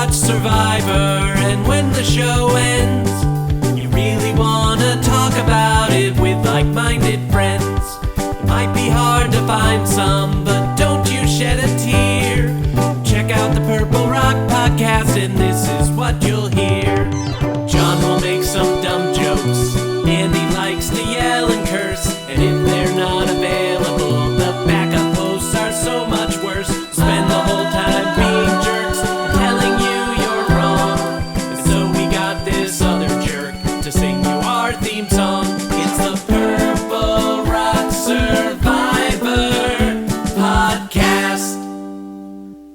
watch Survivor, and when the show ends, you really want to talk about it with like-minded friends. It might be hard to find some, but don't you shed a tear. Check out the Purple Rock Podcast, and this is what you'll hear. John will make some dumb jokes, Andy likes to yell and curse, and if they're not available, the backup hosts are so much worse. Spend the whole time being jerks, telling you you're wrong, and so we got this other jerk to sing you our theme song. It's the Purple Rock Survivor Podcast.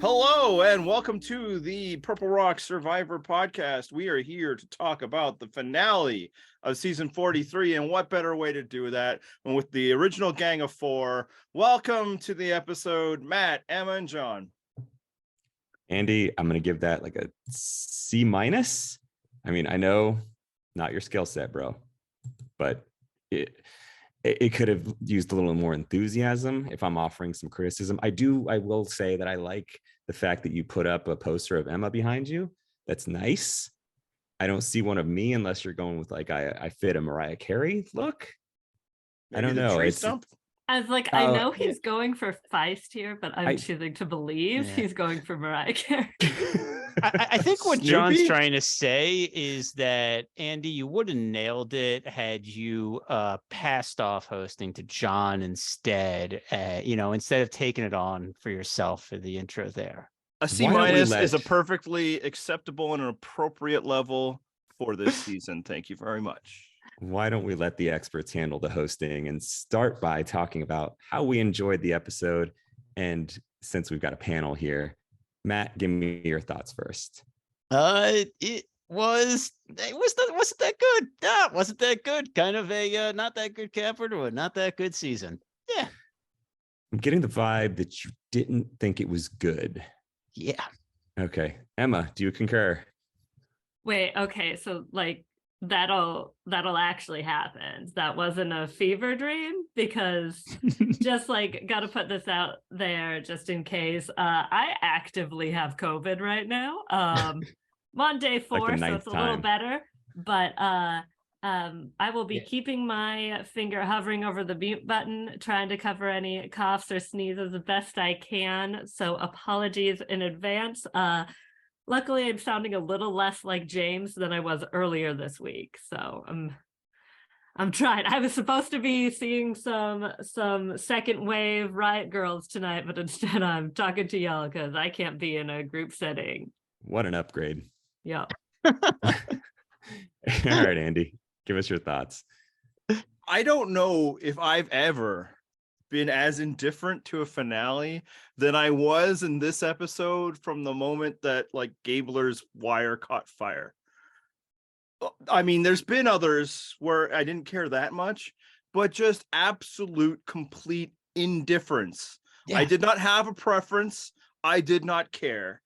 Hello and welcome to the Purple Rock Survivor Podcast. We are here to talk about the finale of season 43, and what better way to do that than with the original gang of four. Welcome to the episode, Matt, Emma, and John. Andy, I'm going to give that like a C minus. I mean, I know not your skill set, bro, but it could have used a little more enthusiasm if I'm offering some criticism. I will say that I like the fact that you put up a poster of Emma behind you. That's nice. I don't see one of me unless you're going with like I fit a Mariah Carey look. Maybe I don't the know. tree stump? I was like, I know he's going for Feist here, but I'm choosing to believe he's going for Mariah Carey. I think what Snoopy? John's trying to say is that, Andy, you would have nailed it had you passed off hosting to John instead, instead of taking it on for yourself for the intro there. A C Why don't we minus let- is a perfectly acceptable and an appropriate level for this season. Thank you very much. Why don't we let the experts handle the hosting and start by talking about how we enjoyed the episode? And since we've got a panel here, Matt, give me your thoughts first. It wasn't that good. No, it wasn't that good. Kind of a not that good capper to a not that good season. Yeah. I'm getting the vibe that you didn't think it was good. Yeah. Okay. Emma, do you concur? Wait, okay, so like that'll actually happen. That wasn't a fever dream, because just like got to put this out there just in case. I actively have COVID right now. I'm on day 4, so it's a little better, but I will be keeping my finger hovering over the mute button, trying to cover any coughs or sneezes the best I can. So apologies in advance. Luckily, I'm sounding a little less like James than I was earlier this week, so I'm trying. I was supposed to be seeing some second wave Riot Girls tonight, but instead I'm talking to y'all because I can't be in a group setting. What an upgrade. Yeah. All right, Andy, give us your thoughts. I don't know if I've ever been as indifferent to a finale than I was in this episode from the moment that like Gabler's wire caught fire. I mean, there's been others where I didn't care that much, but just absolute complete indifference. Yeah. I did not have a preference. I did not care.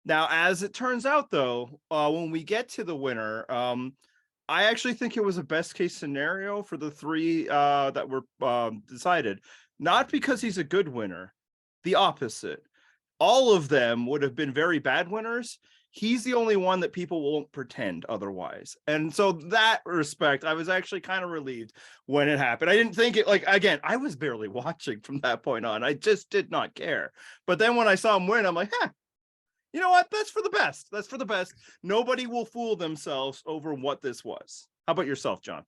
Now, as it turns out, though, when we get to the winner, I actually think it was a best case scenario for the three that were decided. Not because he's a good winner, the opposite. All of them would have been very bad winners. He's the only one that people won't pretend otherwise. And so that respect, I was actually kind of relieved when it happened. I didn't think it, like, again, I was barely watching from that point on. I just did not care. But then when I saw him win, I'm like, you know what? That's for the best. That's for the best. Nobody will fool themselves over what this was. How about yourself, John?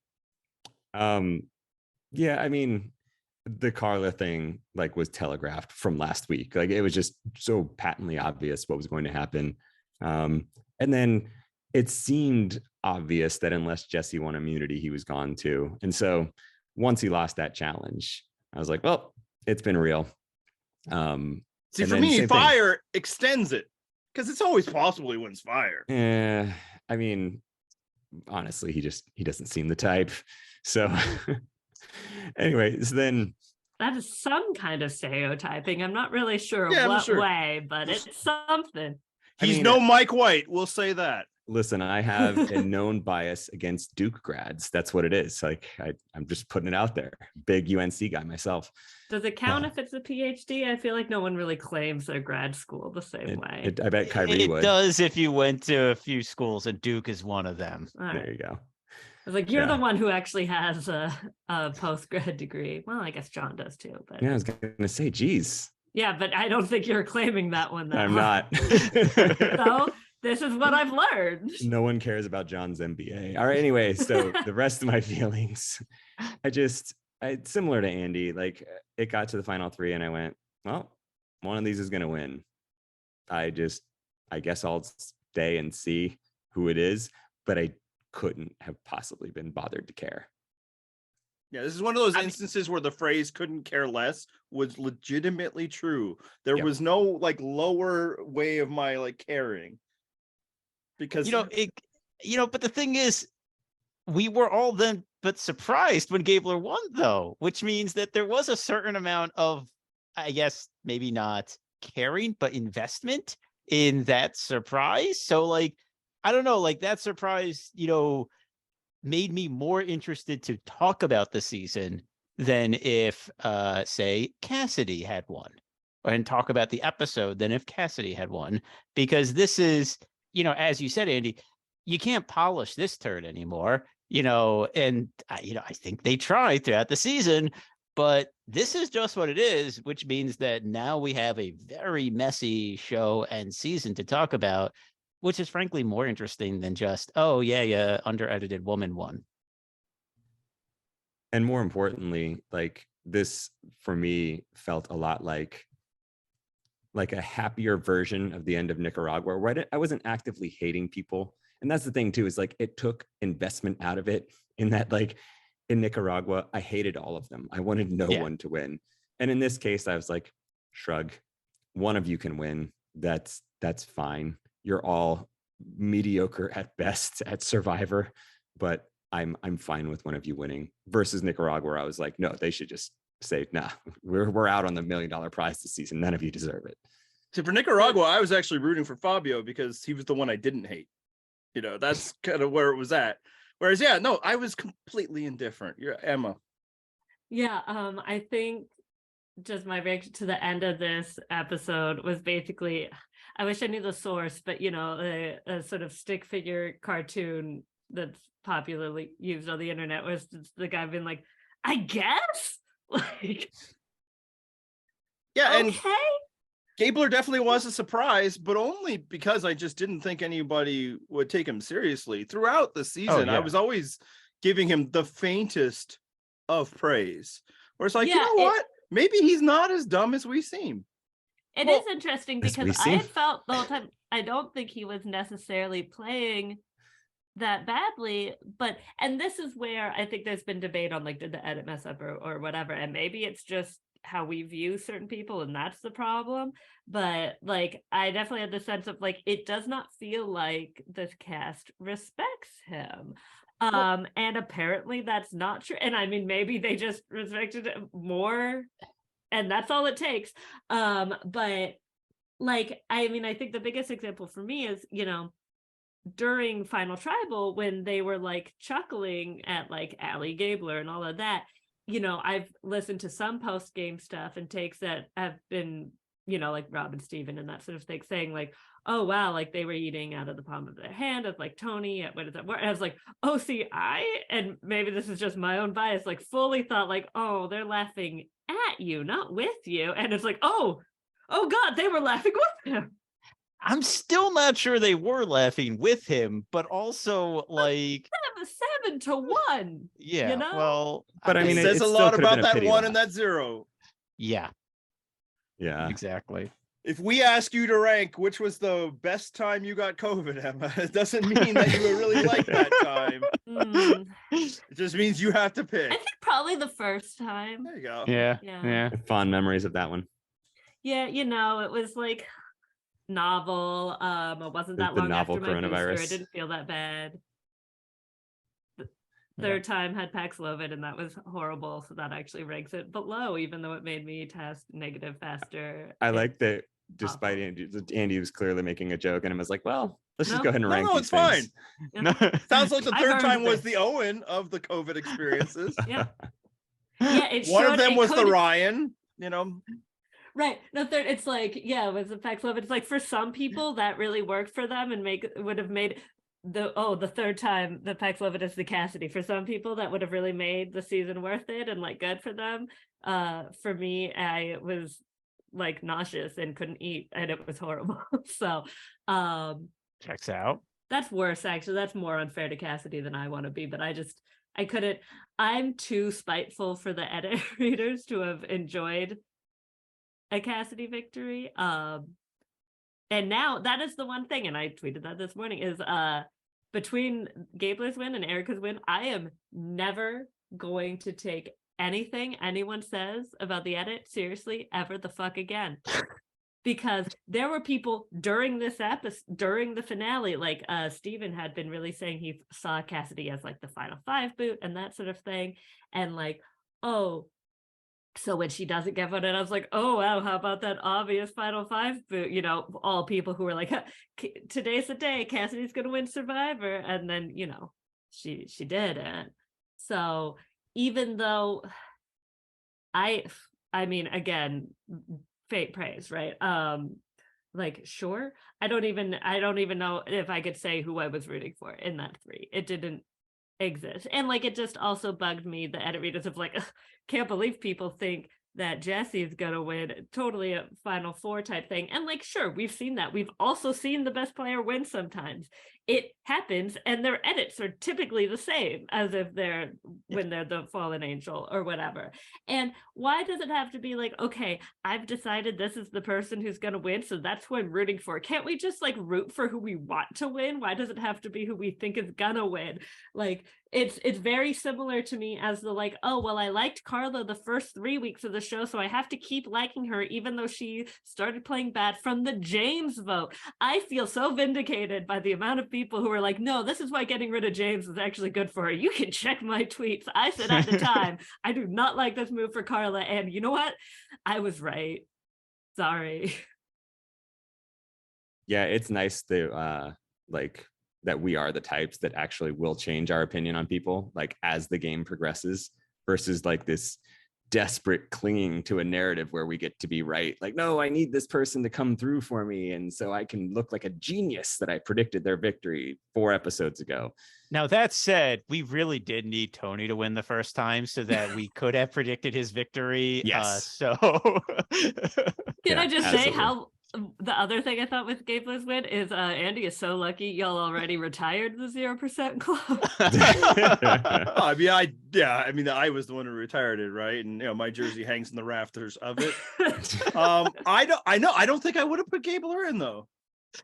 Yeah, I mean, the Carla thing like was telegraphed from last week. Like it was just so patently obvious what was going to happen. And then it seemed obvious that unless Jesse won immunity, he was gone too. And so once he lost that challenge, I was like, well, it's been real. See, for me, fire extends it. Because it's always possible he wins fire. Yeah, I mean, honestly, he doesn't seem the type. So anyway, so then That is some kind of stereotyping. I'm not really sure Yeah, I'm what sure. way, but it's something. He's no Mike White, we'll say that. Listen, I have a known bias against Duke grads. That's what it is. Like I'm just putting it out there. Big UNC guy myself. Does it count if it's a PhD? I feel like no one really claims their grad school the same way. I bet Kyrie It would. does if you went to a few schools, and Duke is one of them. All right. There you go. I was like, you're Yeah. the one who actually has a post-grad degree. Well, I guess John does too, but Yeah, I was gonna say, geez, yeah, but I don't think you're claiming that one. I'm not. So this is what I've learned. No one cares about John's MBA. All right. Anyway, so the rest of my feelings, similar to Andy, like it got to the final three and I went, well, one of these is going to win. I guess I'll stay and see who it is, but I couldn't have possibly been bothered to care. Yeah, this is one of those instances where the phrase "couldn't care less" was legitimately true. There was no like lower way of my like caring. Because but the thing is, we were all then but surprised when Gabler won, though, which means that there was a certain amount of, I guess, maybe not caring, but investment in that surprise. So, like, I don't know, like that surprise, made me more interested to talk about the season than if, say, Cassidy had won, and talk about the episode than if Cassidy had won, because this is, as you said, Andy, you can't polish this turd anymore, and I think they tried throughout the season, but this is just what it is, which means that now we have a very messy show and season to talk about, which is frankly more interesting than just, oh yeah, under-edited woman won. And more importantly, like this for me felt a lot like a happier version of the end of Nicaragua, where I wasn't actively hating people. And that's the thing too, is like it took investment out of it, in that like in Nicaragua, I hated all of them. I wanted no one to win. And in this case, I was like, shrug, one of you can win. That's fine. You're all mediocre at best at Survivor, but I'm fine with one of you winning. Versus Nicaragua, where I was like, no, they should just say, nah, we're out on the $1 million prize this season. None of you deserve it. So for Nicaragua, I was actually rooting for Fabio because he was the one I didn't hate. That's kind of where it was at. Whereas, I was completely indifferent. You're Emma. Yeah, I think just my reaction to the end of this episode was basically, I wish I knew the source, but a sort of stick figure cartoon that's popularly used on the internet was the guy being like, I guess, like, yeah, okay. And Gabler definitely was a surprise, but only because I just didn't think anybody would take him seriously throughout the season. I was always giving him the faintest of praise, where it's like, what? Maybe he's not as dumb as we seem. It is interesting because I had felt the whole time, I don't think he was necessarily playing that badly, and this is where I think there's been debate on, like, did the edit mess up or whatever, and maybe it's just how we view certain people and that's the problem, but like I definitely had the sense of like it does not feel like this cast respects him, and apparently that's not true, and I mean maybe they just respected him more and that's all it takes, but like I think the biggest example for me is during Final Tribal, when they were like chuckling at like Allie Gabler and all of that, I've listened to some post-game stuff and takes that have been, like Rob and Steven and that sort of thing, saying like, oh, wow, like they were eating out of the palm of their hand of like Tony at what is that word? And I was like, oh, see, and maybe this is just my own bias, like fully thought like, oh, they're laughing at you, not with you. And it's like, oh God, they were laughing with him. I'm still not sure they were laughing with him, but also like 7-1. Yeah, well, but I mean, it says a lot about that one and that 0. Yeah, exactly. If we ask you to rank which was the best time you got COVID, Emma, it doesn't mean that you really like that time. It just means you have to pick. I think probably the first time. There you go. Yeah. Fond memories of that one. Yeah, it was like novel. It wasn't that long after my booster. It didn't feel that bad. The third time had Paxlovid, and that was horrible. So that actually ranks it below, even though it made me test negative faster. I like that. Despite Andy was clearly making a joke, and I was like, well, Let's just No. go ahead and rank No, these it's fine. things. Yeah. Sounds like the I've third earned time was this. the Owen of the COVID experiences. Yeah. Yeah, it One of showed them it was the could- Ryan, you know. Right. The third, it's like, yeah, it was the Paxlovid. It's like for some people that really worked for them and would have made the third time the Paxlovid is the Cassidy. For some people that would have really made the season worth it and like good for them. For me, I was like nauseous and couldn't eat and it was horrible. So Checks out. that's worse actually. That's more unfair to Cassidy than I want to be, but I couldn't. I'm too spiteful for the edit readers to have enjoyed a Cassidy victory. And now that is the one thing, and I tweeted that this morning, is between Gabler's win and Erica's win, I am never going to take anything anyone says about the edit seriously ever the fuck again. Because there were people during this episode, during the finale, like Steven had been really saying he saw Cassidy as like the final 5 boot and that sort of thing. And like, oh, so when she doesn't get voted, I was like, oh, wow, how about that obvious final 5 boot? You know, all people who were like, today's the day, Cassidy's going to win Survivor. And then, you know, she didn't. So even though I mean, again, fake praise, right? Like, sure. I don't even know if I could say who I was rooting for in that 3. It didn't exist. And like it just also bugged me, the edit readers of like, can't believe people think that Jesse's gonna win, totally a final 4 type thing. And like, sure, we've seen that. We've also seen the best player win sometimes. It happens, and their edits are typically the same as if when they're the fallen angel or whatever. And why does it have to be like, okay, I've decided this is the person who's gonna win, so that's who I'm rooting for? Can't we just like root for who we want to win? Why does it have to be who we think is gonna win? Like, it's very similar to me as the like, oh, well, I liked Carla the first 3 weeks of the show, so I have to keep liking her even though she started playing bad from the James vote. I feel so vindicated by the amount of people who are like, no, this is why getting rid of James is actually good for her. You can check my tweets. I said at the time, I do not like this move for Carla, and you know what? I was right. Sorry. Yeah, it's nice to like that we are the types that actually will change our opinion on people like as the game progresses versus like this desperate clinging to a narrative where we get to be right. Like, no, I need this person to come through for me. And so I can look like a genius that I predicted their victory 4 episodes ago. Now, that said, we really did need Tony to win the first time so that we could have predicted his victory. Yes. Can I just say absolutely. how the other thing I thought with Gabler's win is Andy is so lucky y'all already retired the 0% club. I mean, I was the one who retired it, right? And you know, my jersey hangs in the rafters of it. I don't think I would have put Gabler in though.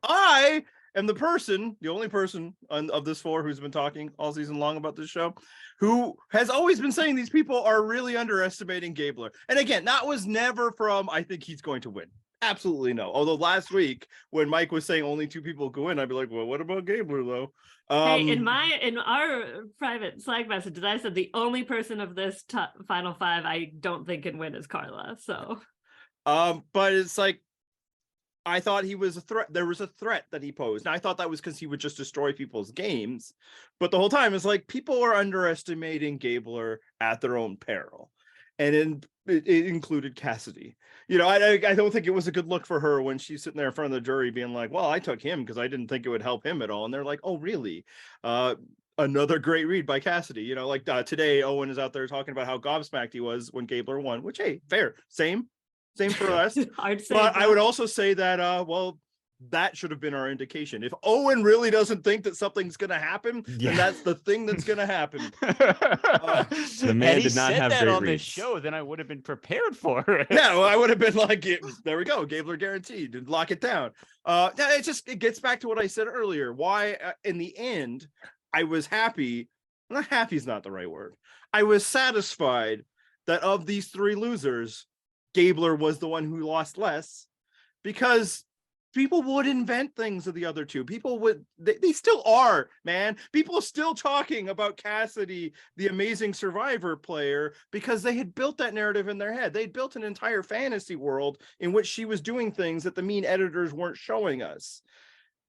I am the only person of this 4 who's been talking all season long about this show, who has always been saying these people are really underestimating Gabler. And again, that was never from, I think he's going to win. Absolutely no. Although last week when Mike was saying only 2 people go in, I'd be like, well, what about Gabler though? Hey, in our private Slack messages, I said the only person of this final 5 I don't think can win is Carla. So, but it's like, I thought he was a threat. There was a threat that he posed. And I thought that was because he would just destroy people's games. But the whole time it's like people are underestimating Gabler at their own peril. And it included Cassidy. You know, I don't think it was a good look for her when she's sitting there in front of the jury being like, well, I took him because I didn't think it would help him at all. And they're like, oh, really? Another great read by Cassidy. You know, like today, Owen is out there talking about how gobsmacked he was when Gabler won, which, hey, fair. Same for us. But I would also say that, well, that should have been our indication. If Owen really doesn't think that something's going to happen, then that's the thing that's going to happen. The man did not have that great on the reads. show, then I would have been prepared for it. Yeah, well, I would have been like, there we go, Gabler guaranteed, and lock it down. It gets back to what I said earlier. Why, in the end, I was happy. Not happy is not the right word. I was satisfied that of these 3 losers, Gabler was the one who lost less, because people would invent things of the other 2. People would, they still are, man. People are still talking about Cassidy, the amazing Survivor player, because they had built that narrative in their head. They'd built an entire fantasy world in which she was doing things that the mean editors weren't showing us.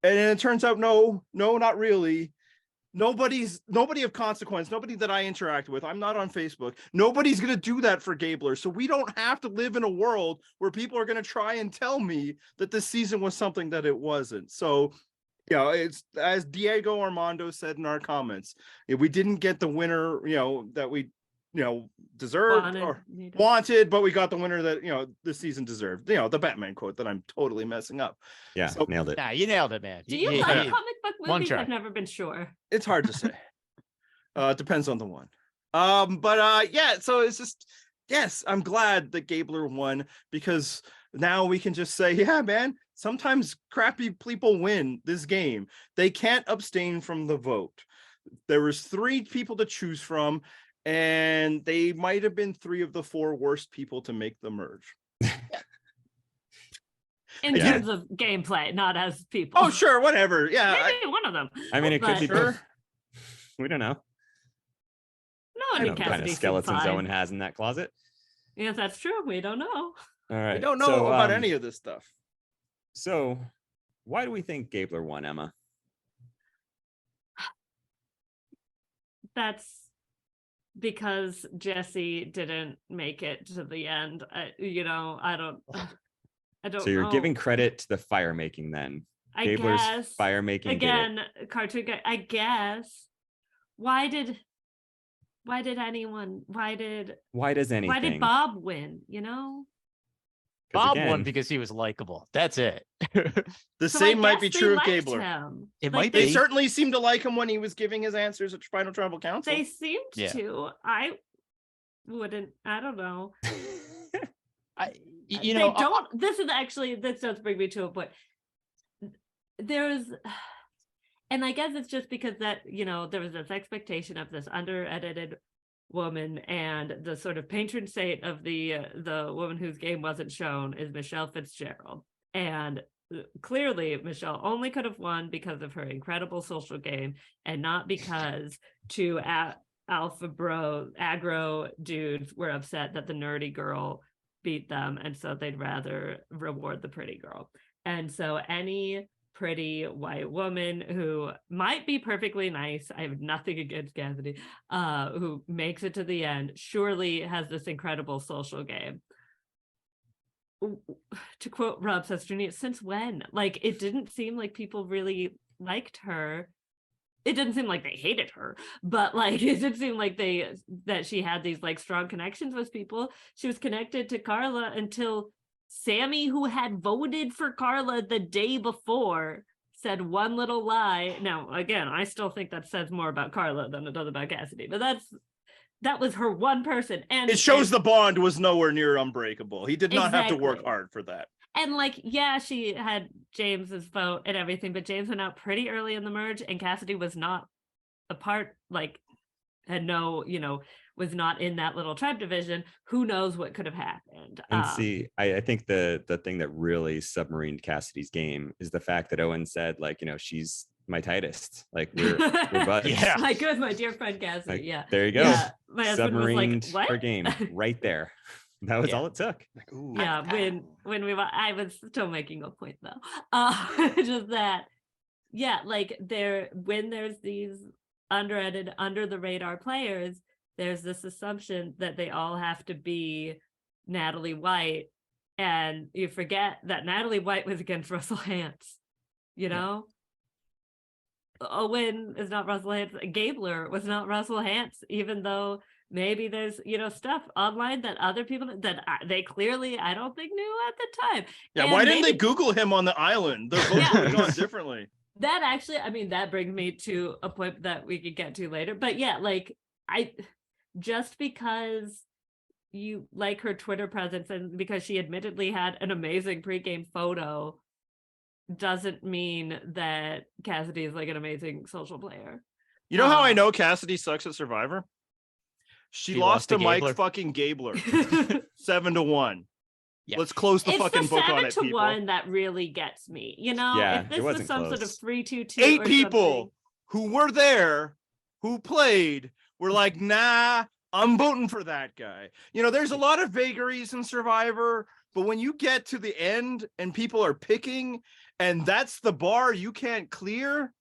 And then it turns out, no, not really. Nobody of consequence, nobody that I interact with, I'm not on Facebook. Nobody's going to do that for Gabler. So we don't have to live in a world where people are going to try and tell me that this season was something that it wasn't. So, it's as Diego Armando said in our comments, if we didn't get the winner, that we, deserved or wanted, but we got the winner that, this season deserved, the Batman quote that I'm totally messing up. Yeah, So, nailed it. Nah, you nailed it, man. Do you like comic book one movies? try. I've never been sure. it's hard to say. Depends on the one. Yeah, so it's just, yes, I'm glad that Gabler won, because now we can just say, yeah, man, sometimes crappy people win this game. They can't abstain from the vote. There was 3 people to choose from, and they might have been 3 of the 4 worst people to make the merge. In terms of gameplay, not as people. Oh, sure, whatever. Yeah, maybe one of them. I mean, it could be Sure. both. We don't know. No, I I mean, don't know what kind of Cassidy seemed skeletons fine. Owen has in that closet. Yes, that's true. We don't know. All right. I don't know so, about any of this stuff. So, why do we think Gabler won, Emma? That's because Jesse didn't make it to the end. I don't So you're know. giving credit to the fire making then. I Gabler's guess fire making again, cartoon guy. I guess. Why did Bob win? Bob again, won because he was likable. That's it. The So same I might be guess true they of liked Gabler. him. It Like, might They be. certainly seemed to like him when he was giving his answers at Final Tribal Council. They seemed Yeah. to. I wouldn't. I don't know. You They know, don't. This does bring me to a point. There's, and I guess it's just because that there was this expectation of this under-edited woman, and the sort of patron saint of the woman whose game wasn't shown is Michelle Fitzgerald, and clearly Michelle only could have won because of her incredible social game, and not because two alpha bro aggro dudes were upset that the nerdy girl beat them, and so they'd rather reward the pretty girl. And so any pretty white woman who might be perfectly nice, I have nothing against Cassidy, who makes it to the end, surely has this incredible social game. To quote Rob Sestrini, since when? Like, it didn't seem like people really liked her. It didn't seem like they hated her, but like it did seem like that she had these like strong connections with people. She was connected to Carla until Sammy, who had voted for Carla the day before, said one little lie. Now, again, I still think that says more about Carla than it does about Cassidy, but that was her one person. And it shows the bond was nowhere near unbreakable. He did not have to work Exactly. hard for that. And like, yeah, she had James's vote and everything, but James went out pretty early in the merge, and Cassidy was not a part, like, had no, was not in that little tribe division. Who knows what could have happened? And see, I think the thing that really submarined Cassidy's game is the fact that Owen said, like, she's my tightest. Like, we're buds. Yeah. Like, with my dear friend Cassidy. Like, yeah. there you go. Yeah. My husband was like, Submarined what? her game right there. That was Yeah. all it took. Like, ooh. Yeah, when we were, I was still making a point though. Just that, yeah, like when there's these under-edited, under the radar players, there's this assumption that they all have to be Natalie White, and you forget that Natalie White was against Russell Hantz. Owen is not Russell Hantz. Gabler was not Russell Hantz, even though maybe there's stuff online that other people that they clearly I don't think knew at the time. Yeah, And why didn't they maybe Google him on the island? Their votes would have gone differently. that actually, I mean, that brings me to a point that we could get to later. But yeah, like just because you like her Twitter presence and because she admittedly had an amazing pregame photo doesn't mean that Cassidy is like an amazing social player. You know how I know Cassidy sucks at Survivor? She lost to Mike Gabler. fucking Gabler 7-1. Yeah. Let's close the It's fucking the book on it, 7-1 people. that really gets me. Yeah, if it this was wasn't some sort of close. 3-2-2, 8 or people who were there, who played, were like, nah, I'm voting for that guy. There's a lot of vagaries in Survivor, But when you get to the end and people are picking, and that's the bar you can't clear,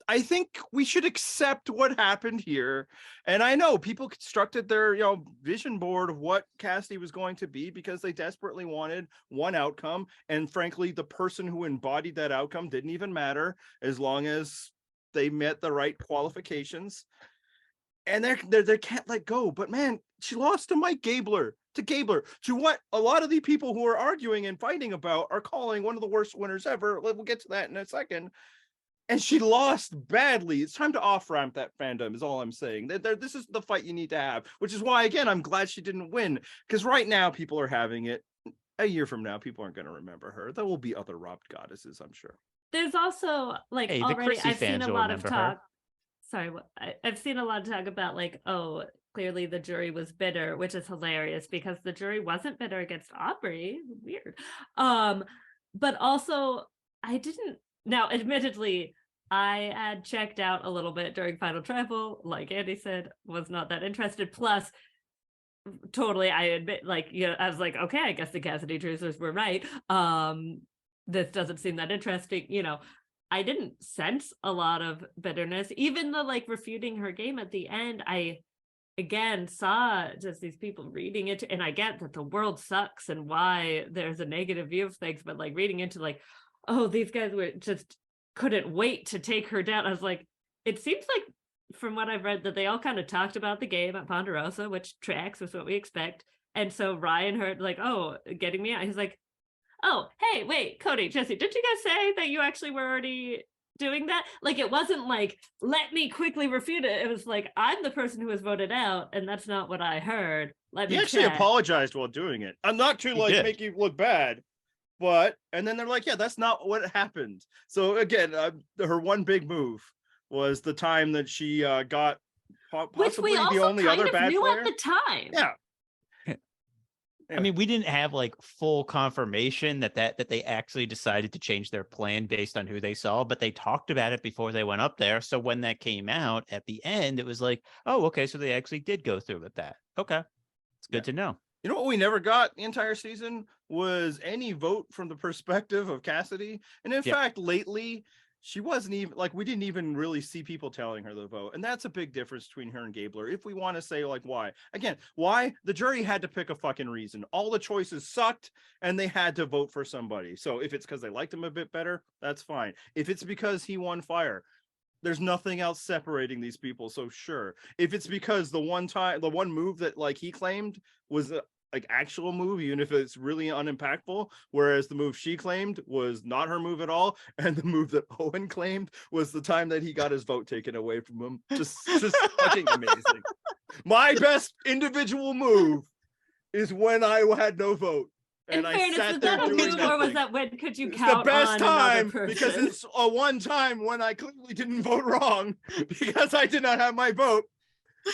I think we should accept what happened here. And I know people constructed their, vision board of what Cassidy was going to be because they desperately wanted one outcome. And frankly, the person who embodied that outcome didn't even matter as long as they met the right qualifications. And they can't let go. But man, she lost to Gabler, to what a lot of the people who are arguing and fighting about are calling one of the worst winners ever. We'll get to that in a second. And she lost badly. It's time to off-ramp that fandom is all I'm saying. This is the fight you need to have, which is why, again, I'm glad she didn't win. Because right now, people are having it. A year from now, people aren't going to remember her. There will be other robbed goddesses, I'm sure. There's also, like, Hey, the already Chrissy I've seen fans a will lot of remember her. talk. Sorry, I've seen a lot of talk about, like, oh, clearly the jury was bitter, which is hilarious because the jury wasn't bitter against Aubrey. Weird. But also, I didn't. Now, admittedly, I had checked out a little bit during Final Tribal, like Andy said, was not that interested. Plus, totally, I admit, like, I was like, okay, I guess the Cassidy truthers were right. This doesn't seem that interesting. I didn't sense a lot of bitterness, even though, like, refuting her game at the end, I again saw just these people reading it, and I get that the world sucks and why there's a negative view of things, but like reading into like, oh, these guys were just couldn't wait to take her down. I was like, it seems like from what I've read that they all kind of talked about the game at Ponderosa, which tracks with what we expect. And so Ryan heard like, oh, getting me out. He's like, oh, hey, wait, Cody, Jesse, did you guys say that you actually were already doing that? Like, it wasn't like, let me quickly refute it. It was like, I'm the person who was voted out, and that's not what I heard. He actually apologized while doing it. I'm not to like make you look bad. But, and then they're like, yeah, that's not what happened. So again, her one big move was the time that she got possibly the only other bad player. At the time. Yeah. I mean, we didn't have like full confirmation that they actually decided to change their plan based on who they saw, but they talked about it before they went up there. So when that came out at the end, it was like, oh, okay, so they actually did go through with that. Okay, it's good to know. You know what we never got the entire season was any vote from the perspective of Cassidy. And in fact, lately, she wasn't even like, we didn't even really see people telling her to vote. And that's a big difference between her and Gabler. If we want to say like, why? Again, why? The jury had to pick a fucking reason. All the choices sucked and they had to vote for somebody. So if it's because they liked him a bit better, that's fine. If it's because he won fire, there's nothing else separating these people. So sure. If it's because the one move that like he claimed was like actual move, even if it's really unimpactful, whereas the move she claimed was not her move at all, and the move that Owen claimed was the time that he got his vote taken away from him. Just fucking amazing. My best individual move is when I had no vote. And in fairness, I sat there doing nothing. Or was that when could you it's count the best on time another person? because it's a one time when I clearly didn't vote wrong because I did not have my vote.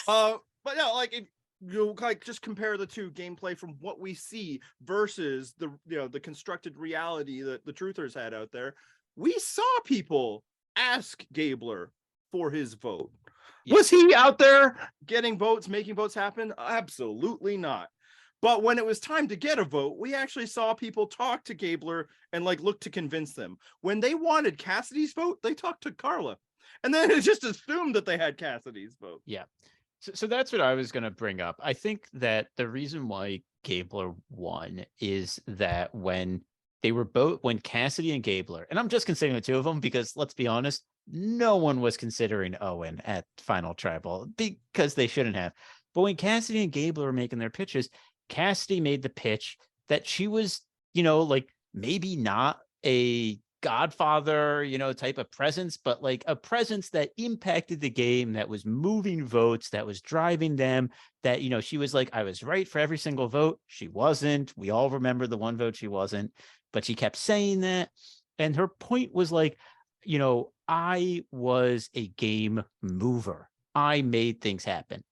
But yeah, like if you like just compare the two gameplay from what we see versus the constructed reality that the truthers had out there, we saw people ask Gabler for his vote. Yeah. Was he out there getting votes, making votes happen? Absolutely not. But when it was time to get a vote, we actually saw people talk to Gabler and like look to convince them. When they wanted Cassidy's vote, they talked to Carla. And then it just assumed that they had Cassidy's vote. Yeah. So that's what I was going to bring up. I think that the reason why Gabler won is that when Cassidy and Gabler, and I'm just considering the two of them because let's be honest, no one was considering Owen at Final Tribal because they shouldn't have. But when Cassidy and Gabler were making their pitches, Cassidy made the pitch that she was, like maybe not a godfather, type of presence, but like a presence that impacted the game, that was moving votes, that was driving them, that, she was like, I was right for every single vote. She wasn't. We all remember the one vote she wasn't, but she kept saying that. And her point was like, I was a game mover. I made things happen.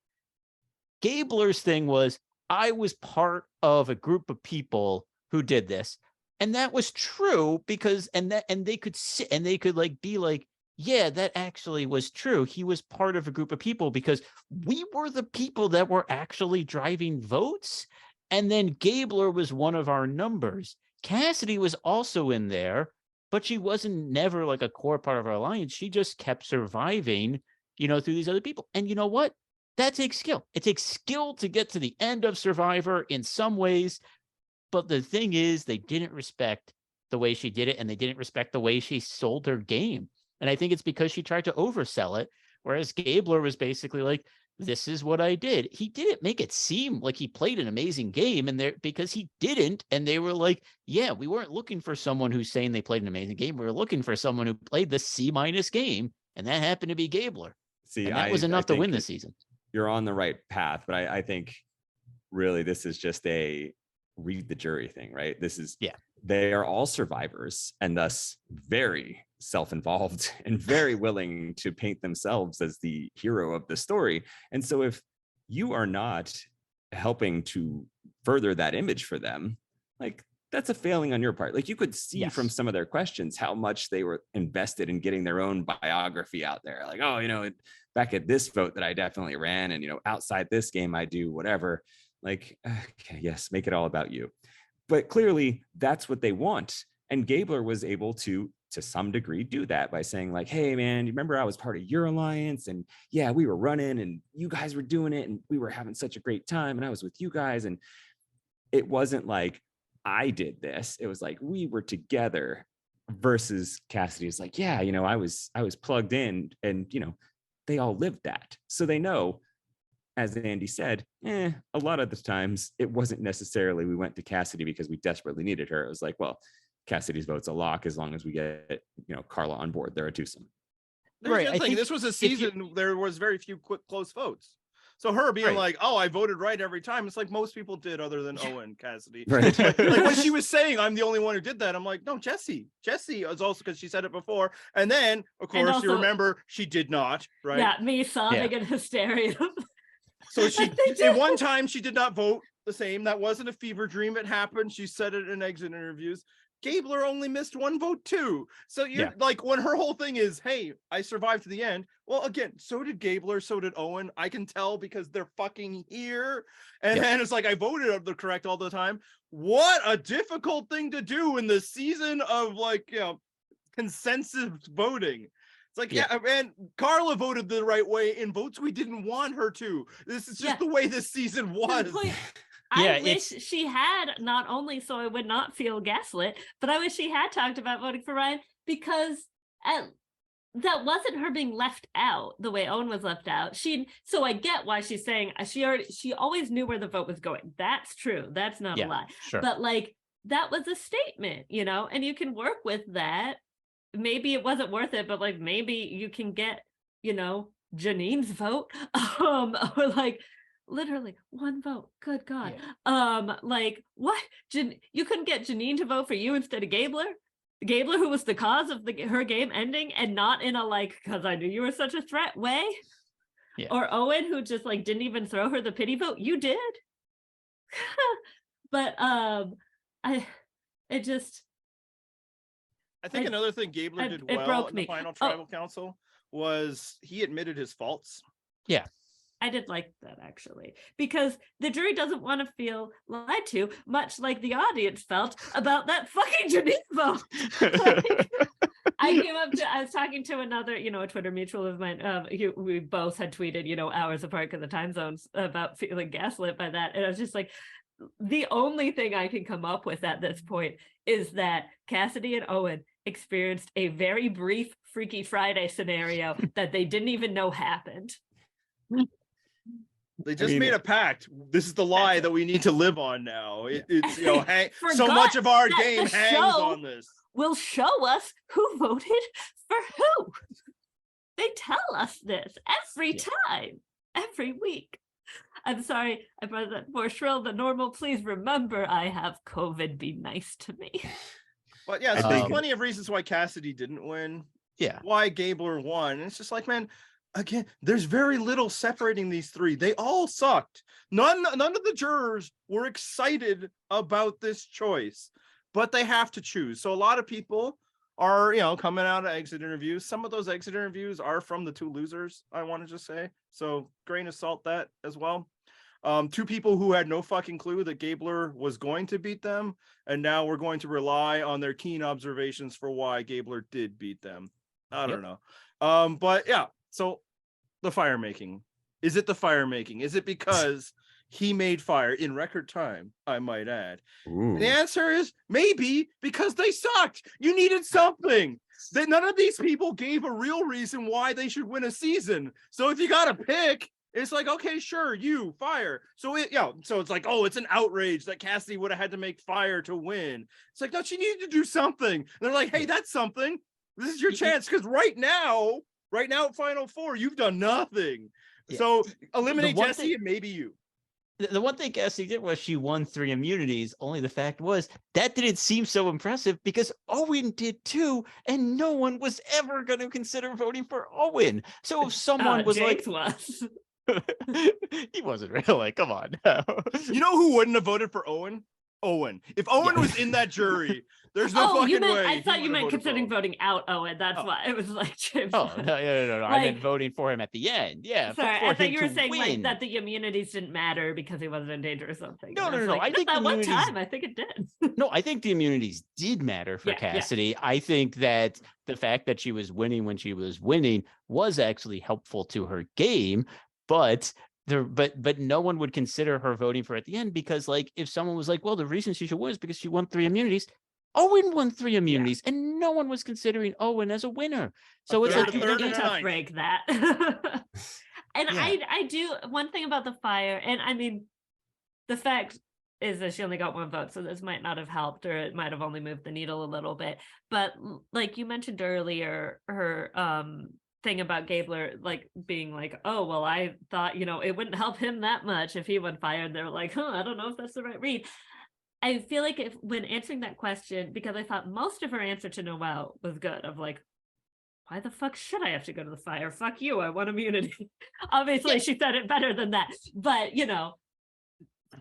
Gabler's thing was, I was part of a group of people who did this. And that was true because, and they could sit and they could like, be like, yeah, that actually was true. He was part of a group of people because we were the people that were actually driving votes. And then Gabler was one of our numbers. Cassidy was also in there, but she wasn't never like a core part of our alliance. She just kept surviving, through these other people. And you know what? That takes skill. It takes skill to get to the end of Survivor in some ways. But the thing is, they didn't respect the way she did it, and they didn't respect the way she sold her game. And I think it's because she tried to oversell it, whereas Gabler was basically like, this is what I did. He didn't make it seem like he played an amazing game, and because he didn't. And they were like, yeah, we weren't looking for someone who's saying they played an amazing game. We were looking for someone who played the C- game, and that happened to be Gabler. See, and that was enough to win this season. You're on the right path, but I think really this is just a read the jury thing, right? This is, they are all survivors and thus very self-involved and very willing to paint themselves as the hero of the story. And so if you are not helping to further that image for them, like, that's a failing on your part. Like, you could see from some of their questions how much they were invested in getting their own biography out there. Like, oh, back at this vote that I definitely ran, and outside this game I do whatever. Like, okay, yes, make it all about you. But clearly that's what they want. And Gabler was able to some degree do that by saying like, hey man, you remember I was part of your alliance, and yeah, we were running and you guys were doing it and we were having such a great time and I was with you guys. And it wasn't like I did this. It was like we were together, versus Cassidy's like, yeah, I was plugged in, and they all lived that. So they know, as Andy said, a lot of the times it wasn't necessarily we went to Cassidy because we desperately needed her. It was like, well, Cassidy's vote's a lock as long as we get, Carla on board. They're a twosome. Right. I think this was a season there was very few close votes. So her being like, oh, I voted right every time. It's like most people did other than Owen Cassidy. Right. like when she was saying, I'm the only one who did that. I'm like, no, Jessie is also, because she said it before. And then, of course, also, you remember she did not. Right. Yeah, me sobbing in hysteria. So she, in one time, she did not vote the same. That wasn't a fever dream. It happened. She said it in exit interviews. Gabler only missed one vote too. So you're like, when her whole thing is, hey, I survived to the end. Well, again, so did Gabler, so did Owen. I can tell because they're fucking here. And then it's like, I voted the correct all the time. What a difficult thing to do in the season of consensus voting. It's like, and Carla voted the right way in votes we didn't want her to. This is just the way this season was. I wish she had, not only so I would not feel gaslit, but I wish she had talked about voting for Ryan, because that wasn't her being left out the way Owen was left out. So I get why she's saying she always knew where the vote was going. That's true. That's not a lie. Sure. But that was a statement, and you can work with that. Maybe it wasn't worth it, but maybe you can get, Janine's vote, or literally one vote. Good God. What? You couldn't get Janine to vote for you instead of Gabler? Gabler, who was the cause of her game ending, and not in a because I knew you were such a threat way? Yeah. Or Owen, who just didn't even throw her the pity vote? You did. But I think another thing Gabler did well in the final tribal council was he admitted his faults. Yeah. I did like that, actually, because the jury doesn't want to feel lied to, much like the audience felt about that fucking Janine vote. I was talking to another, a Twitter mutual of mine. We both had tweeted, hours apart because of time zones, about feeling gaslit by that. And I was just like, the only thing I can come up with at this point is that Cassidy and Owen experienced a very brief Freaky Friday scenario that they didn't even know happened. They just made a pact. This is the lie that we need to live on now. It's so much of our game hangs on this. Will show us who voted for who. They tell us this every time, every week. I'm sorry, I brought that more shrill than normal. Please remember, I have COVID. Be nice to me. But yeah, there's plenty of reasons why Cassidy didn't win. Yeah. Why Gabler won. And it's just like, man, again, there's very little separating these three. They all sucked. None of the jurors were excited about this choice, but they have to choose. So a lot of people are, coming out of exit interviews. Some of those exit interviews are from the two losers, I want to just say. So grain of salt that as well. Two people who had no fucking clue that Gabler was going to beat them, and now we're going to rely on their keen observations for why Gabler did beat them. I don't know. But yeah, so the fire making. Is it the fire making? Is it because he made fire in record time, I might add? Ooh. The answer is maybe because they sucked. You needed something. That none of these people gave a real reason why they should win a season. So if you got to pick, it's like, okay, sure, you fire. So so it's like, oh, it's an outrage that Cassidy would have had to make fire to win. It's like, no, she needed to do something. And they're like, hey, that's something. This is your chance, because right now at Final Four, you've done nothing. Yeah. So eliminate Jesse and maybe you. The one thing Cassidy did was she won 3 immunities. Only the fact was that didn't seem so impressive because Owen did too, and no one was ever going to consider voting for Owen. So if someone was Jake's like, was. he wasn't really. Come on. You know who wouldn't have voted for Owen? Owen. If Owen was in that jury, there's no fucking way. I thought you meant considering voting out Owen. That's why it was like James. Oh, no. I Like, meant voting for him at the end. Yeah. Sorry, for I thought him you were to saying like win. that the immunities didn't matter because he wasn't in danger or something. No, And I was no. like, I think that one immunities- time, I think it did. No, I think the immunities did matter for Yeah, yeah. Cassidy. I think that the fact that she was winning when she was winning was actually helpful to her game, but no one would consider her voting for at the end because, like, if someone was like, well, the reason she should win is because she won 3 immunities. Owen won 3 immunities, and no one was considering Owen as a winner. So it's third, like a third, you and a tough ninth. break that. And Yeah. I do one thing about the fire, and I mean, the fact is that she only got 1 vote, so this might not have helped, or it might have only moved the needle a little bit. But like you mentioned earlier, her thing about Gabler like being like, oh well, I thought it wouldn't help him that much if he went fire, and they're like, I don't know if that's the right read. I feel like when answering that question, because I thought most of her answer to Noelle was good, of like, why the fuck should I have to go to the fire? Fuck you, I want immunity. Obviously, she said it better than that, but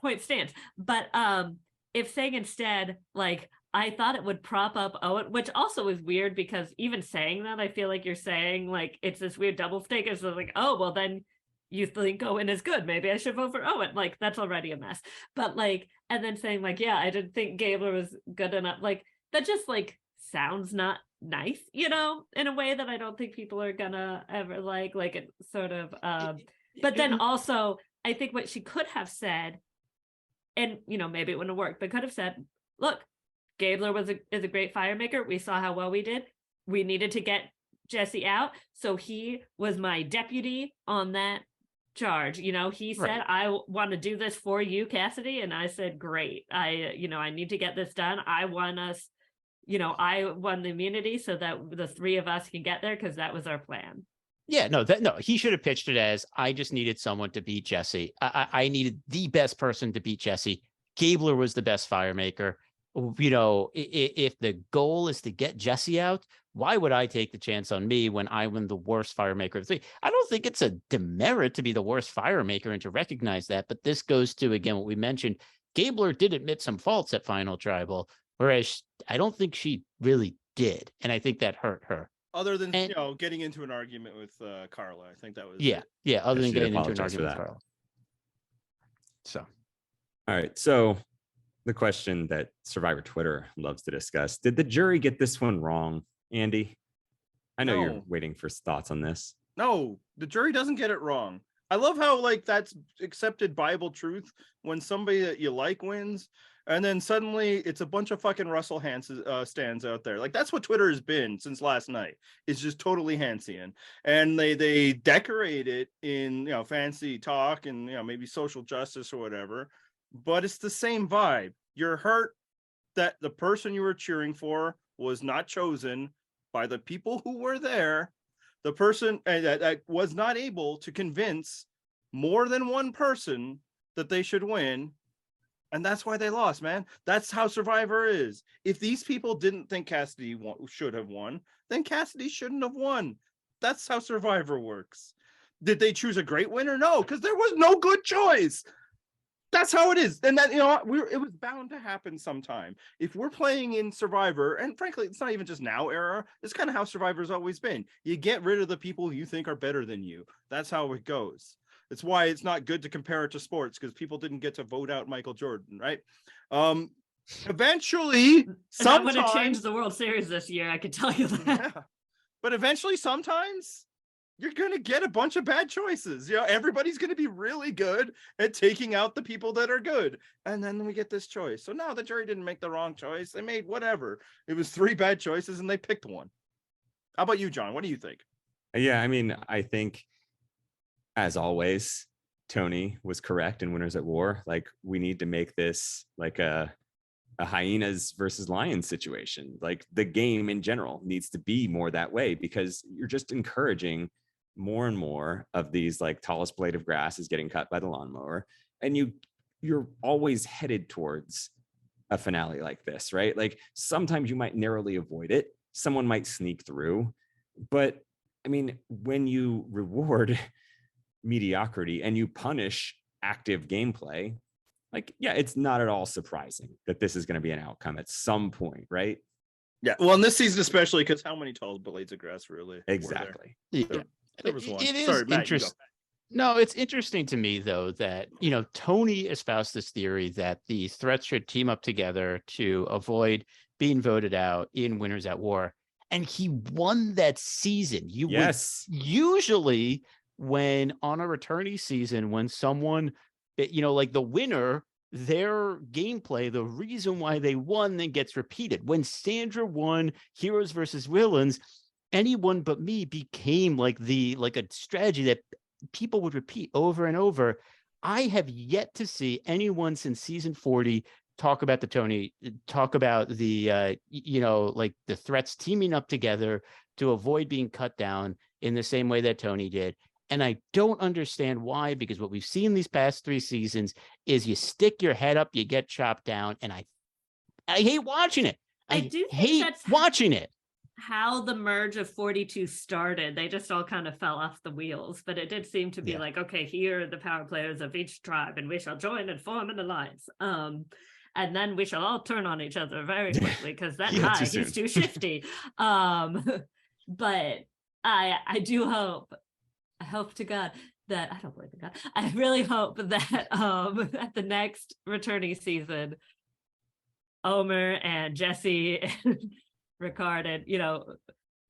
point stands. But if saying instead, like, I thought it would prop up Owen, which also is weird because even saying that, I feel like you're saying like it's this weird double take. It's like, oh well, then you think Owen is good, maybe I should vote for Owen. Like, that's already a mess. But like, and then saying like, yeah, I didn't think Gabler was good enough. Like, that just like sounds not nice, in a way that I don't think people are gonna ever like it sort of. But then also, I think what she could have said, and maybe it wouldn't have worked, but could have said, look, Gabler is a great fire maker. We saw how well we did. We needed to get Jesse out, so he was my deputy on that charge. He said, Right. I want to do this for you, Cassidy, and I said, great. I need to get this done. I want us, I won the immunity so that the 3 of us can get there, because that was our plan. Yeah, no, he should have pitched it as, I just needed someone to beat Jesse. I needed the best person to beat Jesse. Gabler was the best fire maker. If the goal is to get Jesse out, why would I take the chance on me when I win the worst fire maker of the 3? I don't think it's a demerit to be the worst fire maker and to recognize that. But this goes to, again, what we mentioned. Gabler did admit some faults at Final Tribal, whereas I don't think she really did. And I think that hurt her. Other than getting into an argument with Carla, I think that was Yeah. Other than she getting into an apologized for argument with that. Carla. So, All right. So the question that Survivor Twitter loves to discuss: did the jury get this one wrong, Andy? I know you're No. waiting for thoughts on this. No, the jury doesn't get it wrong. I love how like that's accepted Bible truth when somebody that you like wins, and then suddenly it's a bunch of fucking Russell Hansen stands out there. Like, that's what Twitter has been since last night. It's just totally Hansian, and they decorate it in fancy talk and maybe social justice or whatever. But it's the same vibe. You're hurt that the person you were cheering for was not chosen by the people who were there. The person that was not able to convince more than one person that they should win. And that's why they lost, man. That's how Survivor is. If these people didn't think Cassidy should have won, then Cassidy shouldn't have won. That's how Survivor works. Did they choose a great winner? No, because there was no good choice. That's how it is. And that, it was bound to happen sometime. If we're playing in Survivor, and frankly, it's not even just now era, it's kind of how Survivor's always been. You get rid of the people you think are better than you. That's how it goes. It's why it's not good to compare it to sports, because people didn't get to vote out Michael Jordan, right? Eventually, That would have sometimes, changed the World Series this year, I could tell you that. yeah. But eventually, sometimes you're gonna get a bunch of bad choices. You know, everybody's gonna be really good at taking out the people that are good, and then we get this choice. So no, the jury didn't make the wrong choice. They made whatever. It was 3 bad choices, and they picked one. How about you, John? What do you think? Yeah, I mean, I think as always, Tony was correct in Winners at War. Like, we need to make this like a hyenas versus lions situation. Like, the game in general needs to be more that way, because you're just encouraging more and more of these, like, tallest blade of grass is getting cut by the lawnmower, and you're always headed towards a finale like this, right? Like, sometimes you might narrowly avoid it, someone might sneak through, but I mean, when you reward mediocrity and you punish active gameplay, like, yeah, it's not at all surprising that this is going to be an outcome at some point, right? Yeah, well, in this season especially, because how many tall blades of grass really? Exactly. Yeah. There was one. It is Sorry, Matt, you go. interesting. No, it's interesting to me, though, that, Tony espoused this theory that the threats should team up together to avoid being voted out in Winners at War. And he won that season. Yes. Usually when on a returnee season, when someone, like the winner, their gameplay, the reason why they won, then gets repeated. When Sandra won Heroes versus Villains, anyone but me became like a strategy that people would repeat over and over. I have yet to see anyone since season 40 talk about the like the threats teaming up together to avoid being cut down in the same way that Tony did. And I don't understand why, because what we've seen these past 3 seasons is you stick your head up, you get chopped down, and I hate watching it. I do think hate that's watching it. How the merge of 42 started. They just all kind of fell off the wheels, but it did seem to be like, okay, here are the power players of each tribe, and we shall join and form an alliance. And then we shall all turn on each other very quickly, because that guy, he's too shifty. But I do hope, I hope to God that, I don't believe in God, I really hope that at the next returning season, Omer and Jesse and Ricard and,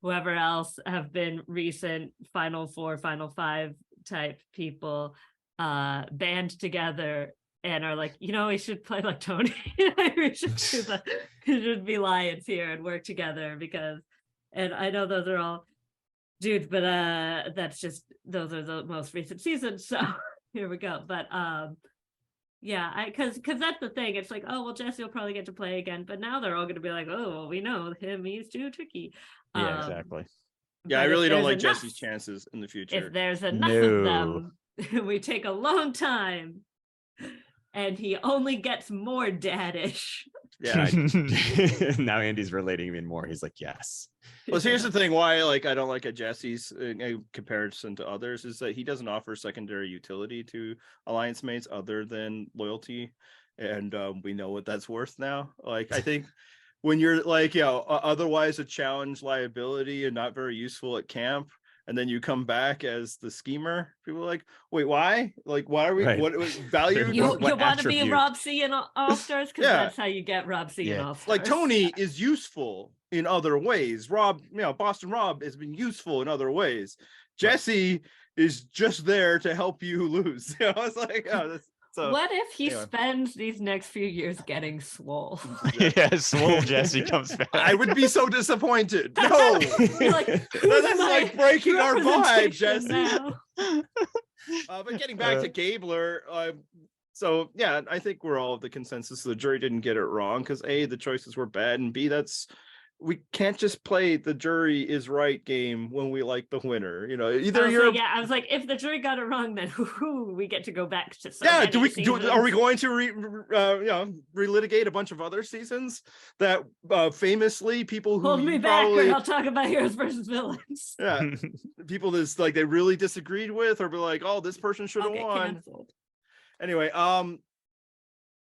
whoever else have been recent Final 4, Final 5 type people band together and are like, we should play like Tony. we should be lions here and work together, because, and I know those are all dudes, but that's just, those are the most recent seasons, so here we go. But yeah, because that's the thing. It's like, oh well, Jesse will probably get to play again, but now they're all going to be like, oh well, we know him, he's too tricky. Yeah, exactly. Yeah, I really don't like Jesse's chances in the future. If there's enough of them, we take a long time, and he only gets more daddish. Yeah. Now Andy's relating even more. He's like, yes. Well, here's the thing why I don't like a Jesse's in comparison to others is that he doesn't offer secondary utility to alliance mates other than loyalty, and we know what that's worth now. Like, I think when you're like, otherwise a challenge liability and not very useful at camp, and then you come back as the schemer, people are like, wait, why? Like, why are we, right. What value? You What want to be attribute? Rob C in All-Stars? Because that's how you get Rob C in All-Stars. Like, Tony is useful in other ways. Rob, Boston Rob has been useful in other ways. Jesse is just there to help you lose. It's like, so what if he spends these next few years getting swole? Yeah, swole Jesse comes back. I would be so disappointed. No, like, that's like breaking our vibe, Jesse. Now? But getting back to Gabler, so yeah, I think we're all of the consensus. The jury didn't get it wrong, because A, the choices were bad, and B, we can't just play the jury is right game when we like the winner. I was like, if the jury got it wrong, then we get to go back to are we going to relitigate a bunch of other seasons that famously people who hold me back, or I'll talk about Heroes versus Villains. Yeah, people this like they really disagreed with, or be like, oh, this person should have won. Canceled. Anyway,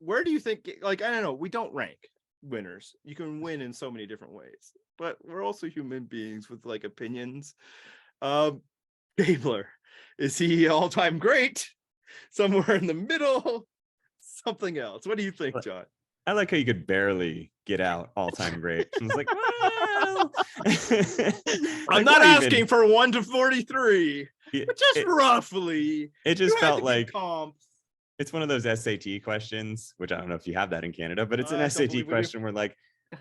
where do you think, like, I don't know, we don't rank winners. You can win in so many different ways, but we're also human beings with like opinions. Gabler, Is he all-time great? Somewhere in the middle? Something else? What do you think, John? I like how you could barely get out all-time great. I was like, well, I'm not asking for 1 to 43, but just roughly. It just You had felt to give like comps. it's one of those SAT questions, which I don't know if you have that in Canada, but it's I an don't SAT believe we do. question where like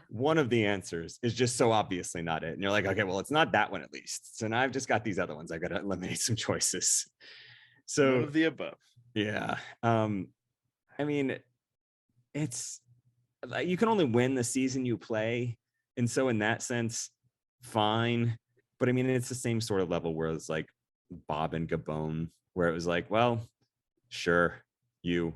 one of the ansers is just so obviously not it. And you're like, okay, well, it's not that one at least. So now I've just got these other ones. I've got to eliminate some choices. So None of the above. yeah. I mean, it's like you can only win the season you play. And so in that sense, fine. But I mean, it's the same sort of level where it's like Bob and Gabon, where it was like, well, sure,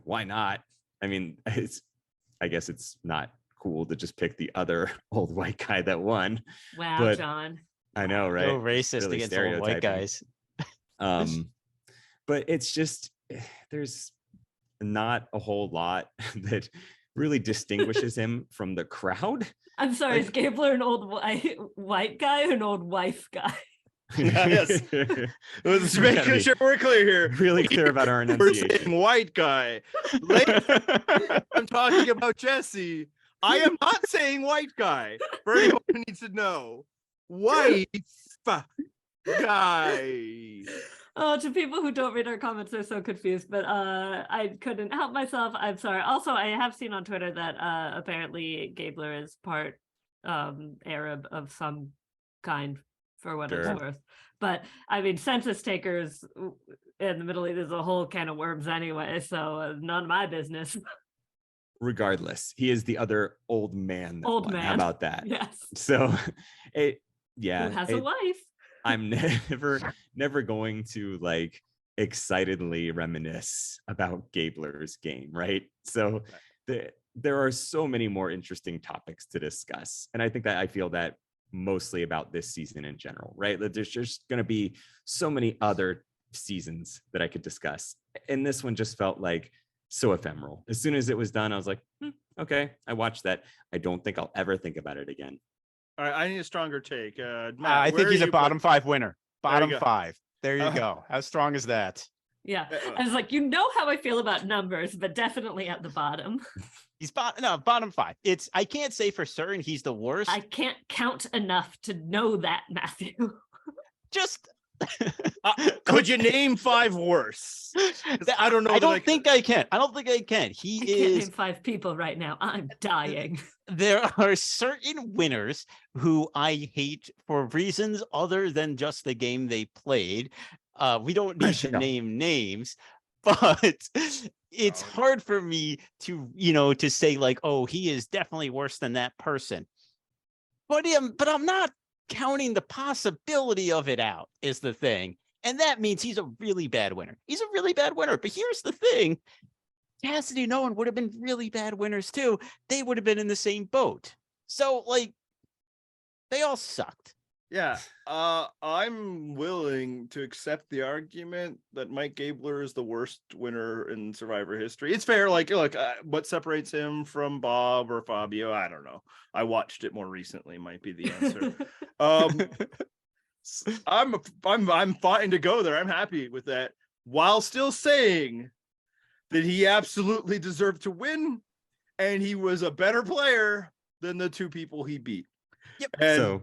why not? I mean, I guess it's not cool to just pick the other old white guy that won. Wow, But John. I know, right? So racist Really against old white stereotyping. guys. But it's just there's not a whole lot that really distinguishes him from the crowd. I'm sorry, Like- is Gabler an old white guy or an old wife guy? Yes. Let's make sure we're clear here. Really clear about our We're enunciation. saying white guy. I'm talking about Jesse. I am not saying white guy. For anyone who needs to know, white guy. Oh, to people who don't read our comments, they're so confused, but I couldn't help myself. I'm sorry. Also, I have seen on Twitter that apparently Gabler is part Arab of some kind, for what Sure. it's worth. But I mean, census takers in the Middle East is a whole can of worms anyway, so none of my business. Regardless, he is the other old man. Old How man. about that? Yes. So Who has a wife? I'm never going to like excitedly reminisce about Gabler's game, right? So there are so many more interesting topics to discuss. And I think that I feel that mostly about this season in general, right? That there's just going to be so many other seasons that I could discuss. And this one just felt like so ephemeral. As soon as it was done, I was like, okay, I watched that. I don't think I'll ever think about it again. All right, I need a stronger take. Matt, I where think he's are a you bottom 5 winner. Bottom go. 5. There you Uh, go. How strong is that? Yeah. I was like, you know how I feel about numbers, but definitely at the bottom. He's bottom 5. I can't say for certain he's the worst. I can't count enough to know that, Matthew. Just Could you name 5 worse? 'Cause I don't know. I that don't think I can. I don't think I can. I He can't is. name 5 people right now. I'm dying. There are certain winners who I hate for reasons other than just the game they played. We don't need to Sure. name names, but it's hard for me to say like, oh, he is definitely worse than that person. But I'm not counting the possibility of it out is the thing. And that means he's a really bad winner. He's a really bad winner. But here's the thing. Cassidy and Owen would have been really bad winners too. They would have been in the same boat. So like they all sucked. Yeah, I'm willing to accept the argument that Mike Gabler is the worst winner in Survivor history. It's fair. Like, look, what separates him from Bob or Fabio? I don't know. I watched it more recently. Might be the answer. I'm fine to go there. I'm happy with that, while still saying that he absolutely deserved to win, and he was a better player than the 2 people he beat. Yep. And So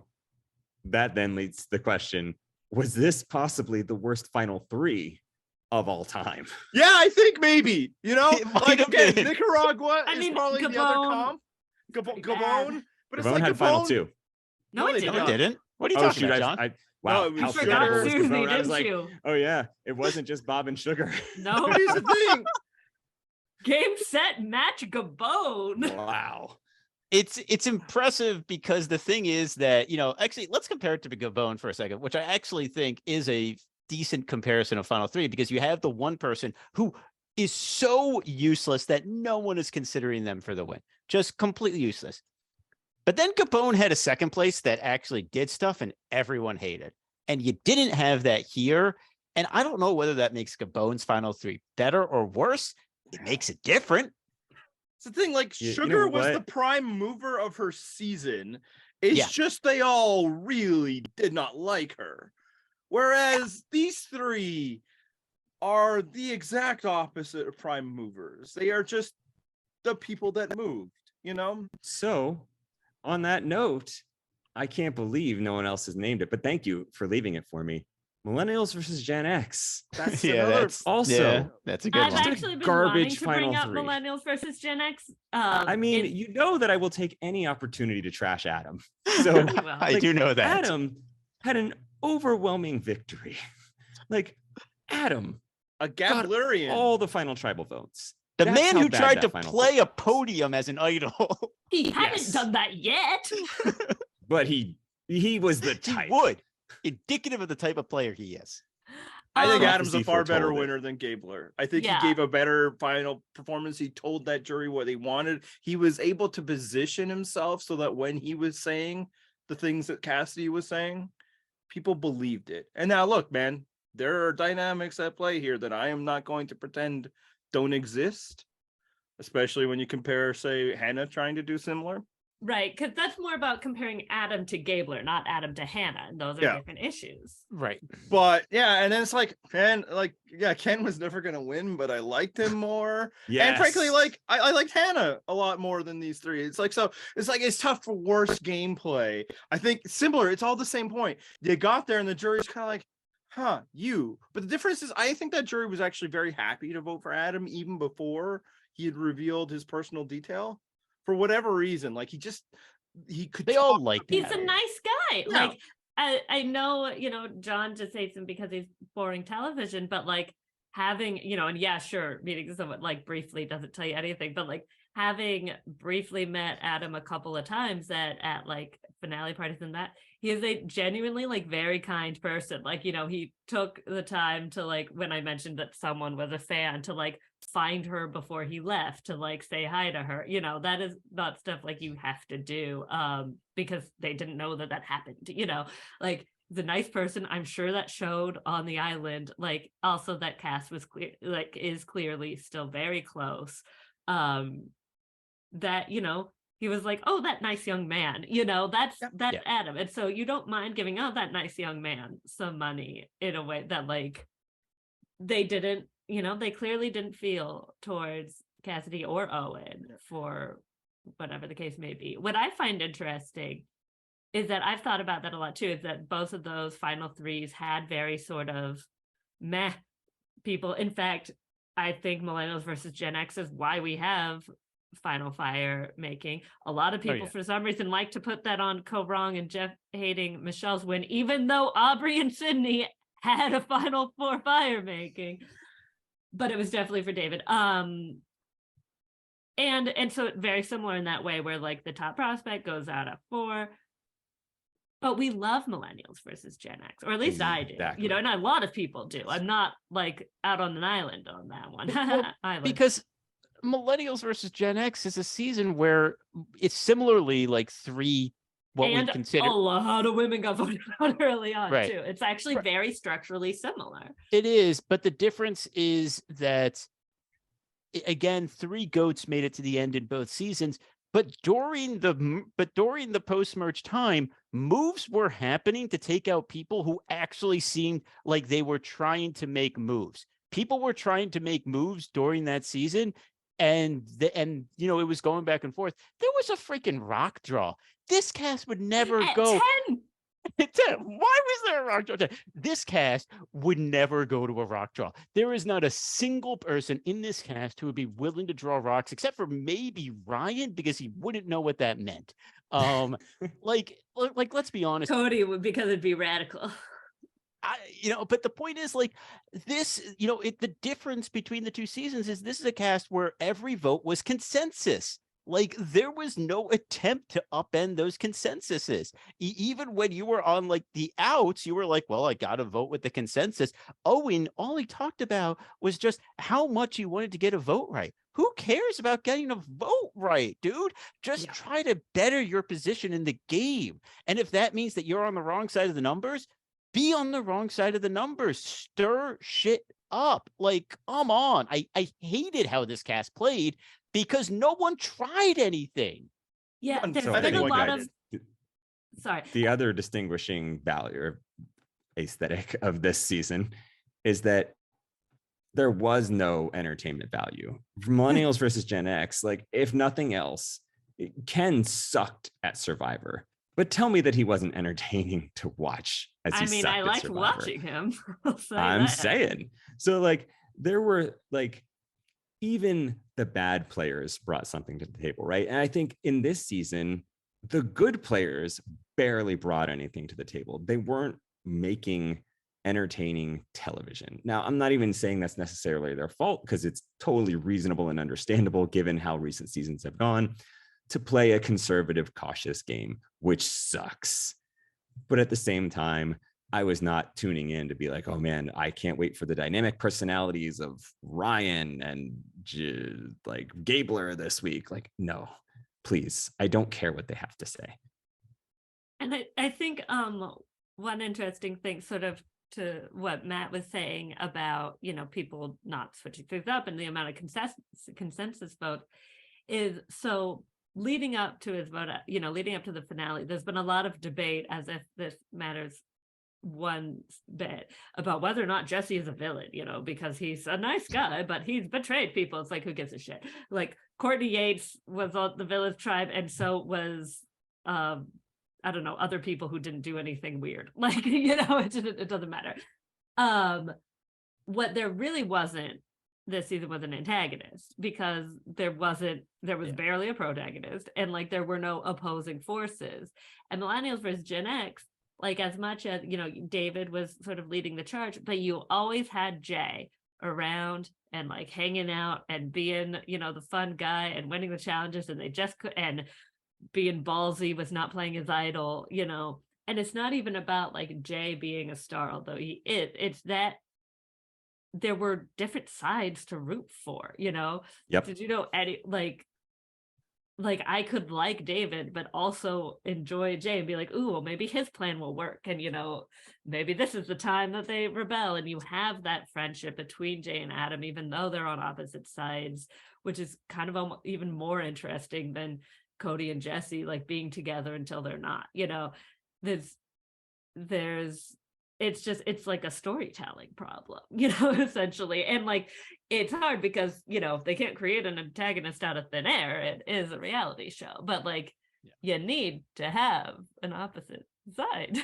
that then leads to the question, was this possibly the worst final 3 of all time? yeah, I think maybe, It might like, have okay, been. Nicaragua I is mean, probably the other Gabon, comp. pretty Gabon, bad. but it's Gabon like had final Gabon. 2. No, No, it they didn't. No, it didn't. What are you Oh, talking shoot, about, John? wow, No, it was how Sugar. forgettable was Susie, Gabon. I was didn't like, you? oh yeah, it wasn't just Bob and Sugar. No. But here's the thing. Game, set, match, Gabon. Wow. It's impressive because the thing is that, actually, let's compare it to Gabon for a second, which I actually think is a decent comparison of Final 3, because you have the one person who is so useless that no one is considering them for the win. Just completely useless. But then Gabon had a second place that actually did stuff and everyone hated. And you didn't have that here. And I don't know whether that makes Gabon's Final 3 better or worse. It makes it different. It's the thing, like, You know Sugar was what? the prime mover of her season. It's Yeah. just they all really did not like her. Whereas these three are the exact opposite of prime movers. They are just the people that moved, you know? So, on that note, I can't believe no one else has named it, but thank you for leaving it for me. Millennials versus Gen X. That's another also. that's a good I've one. actually been Garbage wanting to bring final up three. millennials versus Gen X. I mean, you know that I will take any opportunity to trash Adam. So Well, I do know that. Adam had an overwhelming victory. Like Adam A got Gablerian. all the final tribal votes. The That's man how who bad tried that to final play three a was. podium as an idol. he hadn't Yes. done that yet. But he was the He type. would. Indicative of the type of player he is. I think Um, Adam's a Prophecy far better foretold it. winner than Gabler. I think Yeah. he gave a better final performance. He told that jury what they wanted. He was able to position himself so that when he was saying the things that Cassidy was saying, people believed it. And now look, man, there are dynamics at play here that I am not going to pretend don't exist, especially when you compare, say, Hannah trying to do similar. Right, because that's more about comparing Adam to Gabler, not Adam to Hannah, and those are Yeah. different issues. Right. But yeah, and then it's like, man, like, yeah, Ken was never gonna win, but I liked him more. And frankly, Yes. like I liked Hannah a lot more than these three. It's like, so it's tough for worse gameplay. I think similar, it's all the same point. They got there and the jury's kind of like, huh, you. But the difference is I think that jury was actually very happy to vote for Adam even before he had revealed his personal detail. For whatever reason, like he could They all talk liked He's him. a nice guy. Yeah. Like I know, John just hates him because he's boring television, but like having, and yeah, sure, meeting someone like briefly doesn't tell you anything, but like having briefly met Adam a couple of times at like finale parties and that, he is a genuinely like very kind person. Like, he took the time to like, when I mentioned that someone was a fan, to like find her before he left to like say hi to her. That is not stuff like you have to do because they didn't know that happened. Like he's a nice person. I'm sure that showed on the island. Like also that cast was clear, like is clearly still very close. That he was like, oh, that nice young man, that's Yeah. Adam. And so you don't mind giving that nice young man some money in a way that like they didn't, they clearly didn't feel towards Cassidy or Owen for whatever the case may be. What I find interesting is that I've thought about that a lot too, is that both of those final threes had very sort of meh people. In fact, I think millennials versus Gen X is why we have final fire making. A lot of people for some reason like to put that on Co-Wrong and Jeff hating Michelle's win, even though Aubrey and Sydney had a final four fire making, but it was definitely for David. And so very similar in that way where like the top prospect goes out at 4, but we love millennials versus Gen X, or at least I do, Exactly. and a lot of people do. I'm not like out on an island on that one. Island. Because millennials versus Gen X is a season where it's similarly like three what we consider a lot of women got voted out early on Right. too. It's actually very structurally similar. It is, but the difference is that again, 3 goats made it to the end in both seasons. But during the post-merge time, moves were happening to take out people who actually seemed like they were trying to make moves. People were trying to make moves during that season, and it was going back and forth. There was a freaking rock draw. This cast would never At go. 10. Why was there a rock draw? This cast would never go to a rock draw. There is not a single person in this cast who would be willing to draw rocks, except for maybe Ryan, because he wouldn't know what that meant. Like let's be honest. Cody would, because it'd be radical. But the point is, like, this, the difference between the 2 seasons is this is a cast where every vote was consensus. Like, there was no attempt to upend those consensuses. Even when you were on like the outs, you were like, well, I got to vote with the consensus. Owen, all he talked about was just how much he wanted to get a vote right. Who cares about getting a vote right, dude? Just try to better your position in the game. And if that means that you're on the wrong side of the numbers, be on the wrong side of the numbers. Stir shit up. Like, come on. I hated how this cast played because no one tried anything. Yeah, there's So been a I think lot of. Sorry. The other distinguishing value aesthetic of this season is that there was no entertainment value. Millennials versus Gen X, like if nothing else, Ken sucked at Survivor, but tell me that he wasn't entertaining to watch as he I mean, sucked I at liked Survivor. watching him. I'll say I'm that. saying. So like there were like even the bad players brought something to the table, right? And I think in this season, the good players barely brought anything to the table. They weren't making entertaining television. Now, I'm not even saying that's necessarily their fault because it's totally reasonable and understandable given how recent seasons have gone to play a conservative, cautious game, which sucks. But at the same time, I was not tuning in to be like, oh man, I can't wait for the dynamic personalities of Ryan and like Gabler this week. Like, no, please, I don't care what they have to say. And I think one interesting thing sort of to what Matt was saying about, you know, people not switching things up and the amount of consensus vote is, so leading up to his vote, you know, leading up to the finale, there's been a lot of debate as if this matters one bit about whether or not Jesse is a villain, you know, because he's a nice guy, but he's betrayed people. It's like, who gives a shit? Like Courtney Yates was on the Villains tribe, and so was I don't know, other people who didn't do anything weird. Like, you know, it doesn't matter. What there really wasn't this season was an antagonist, because there was barely a protagonist, and like there were no opposing forces. And Millennials versus Gen X, like as much as, you know, David was sort of leading the charge, but you always had Jay around and like hanging out and being, you know, the fun guy and winning the challenges, and they just could, and being ballsy, was not playing his idol, you know. And it's not even about like Jay being a star, although he is. It's that there were different sides to root for, you know. Yep. Did you know Eddie, like I could like David but also enjoy Jay and be like, ooh, well, maybe his plan will work, and you know, maybe this is the time that they rebel. And you have that friendship between Jay and Adam, even though they're on opposite sides, which is kind of even more interesting than Cody and Jesse like being together until they're not, you know. It's like a storytelling problem, you know, essentially. And like it's hard because, you know, they can't create an antagonist out of thin air. It is a reality show, but like you need to have an opposite side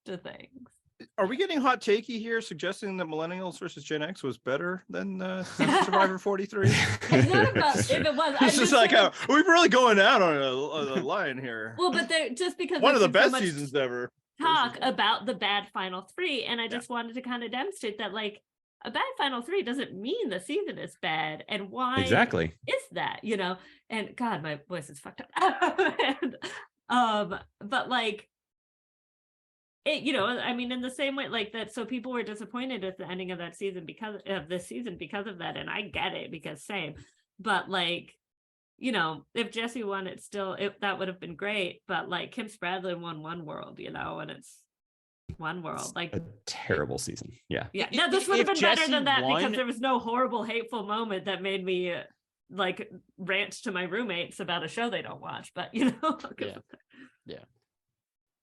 to things. Are we getting hot takey here, suggesting that Millennials versus Gen X was better than Survivor 43? It's not about if it was. It's just like we're really going out on a line here. Well, but they're just because one of the been so best seasons ever. Talk about the bad final three, and I just wanted to kind of demonstrate that like a bad final three doesn't mean the season is bad, and why exactly is that, you know. And God, my voice is fucked up. And, but like it, you know, I mean, in the same way like that, so people were disappointed at the ending of that season because of this season because of that, and I get it, because same. But like, you know, if Jesse won, that would have been great. But like Kim Spradlin won One World, you know, and it's One World. Like a terrible season. Yeah. Yeah. No, this would have been Jesse better than that won, because there was no horrible, hateful moment that made me like rant to my roommates about a show they don't watch. But you know, yeah.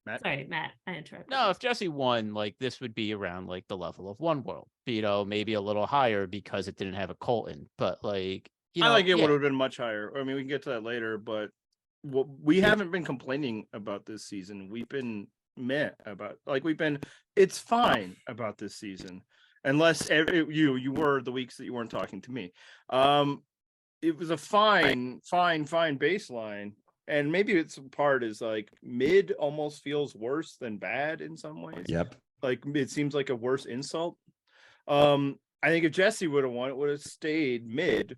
Matt? Sorry, Matt, I interrupted. No, if Jesse won, like this would be around like the level of One World, you know, maybe a little higher because it didn't have a Colton, but like. You know, I think it would have been much higher. I mean, we can get to that later, but we haven't been complaining about this season. We've been meh about, like, it's fine about this season, unless you were the weeks that you weren't talking to me. It was a fine baseline, and maybe it's part is like mid almost feels worse than bad in some ways. Yep. Like it seems like a worse insult. I think if Jesse would have won, it would have stayed mid.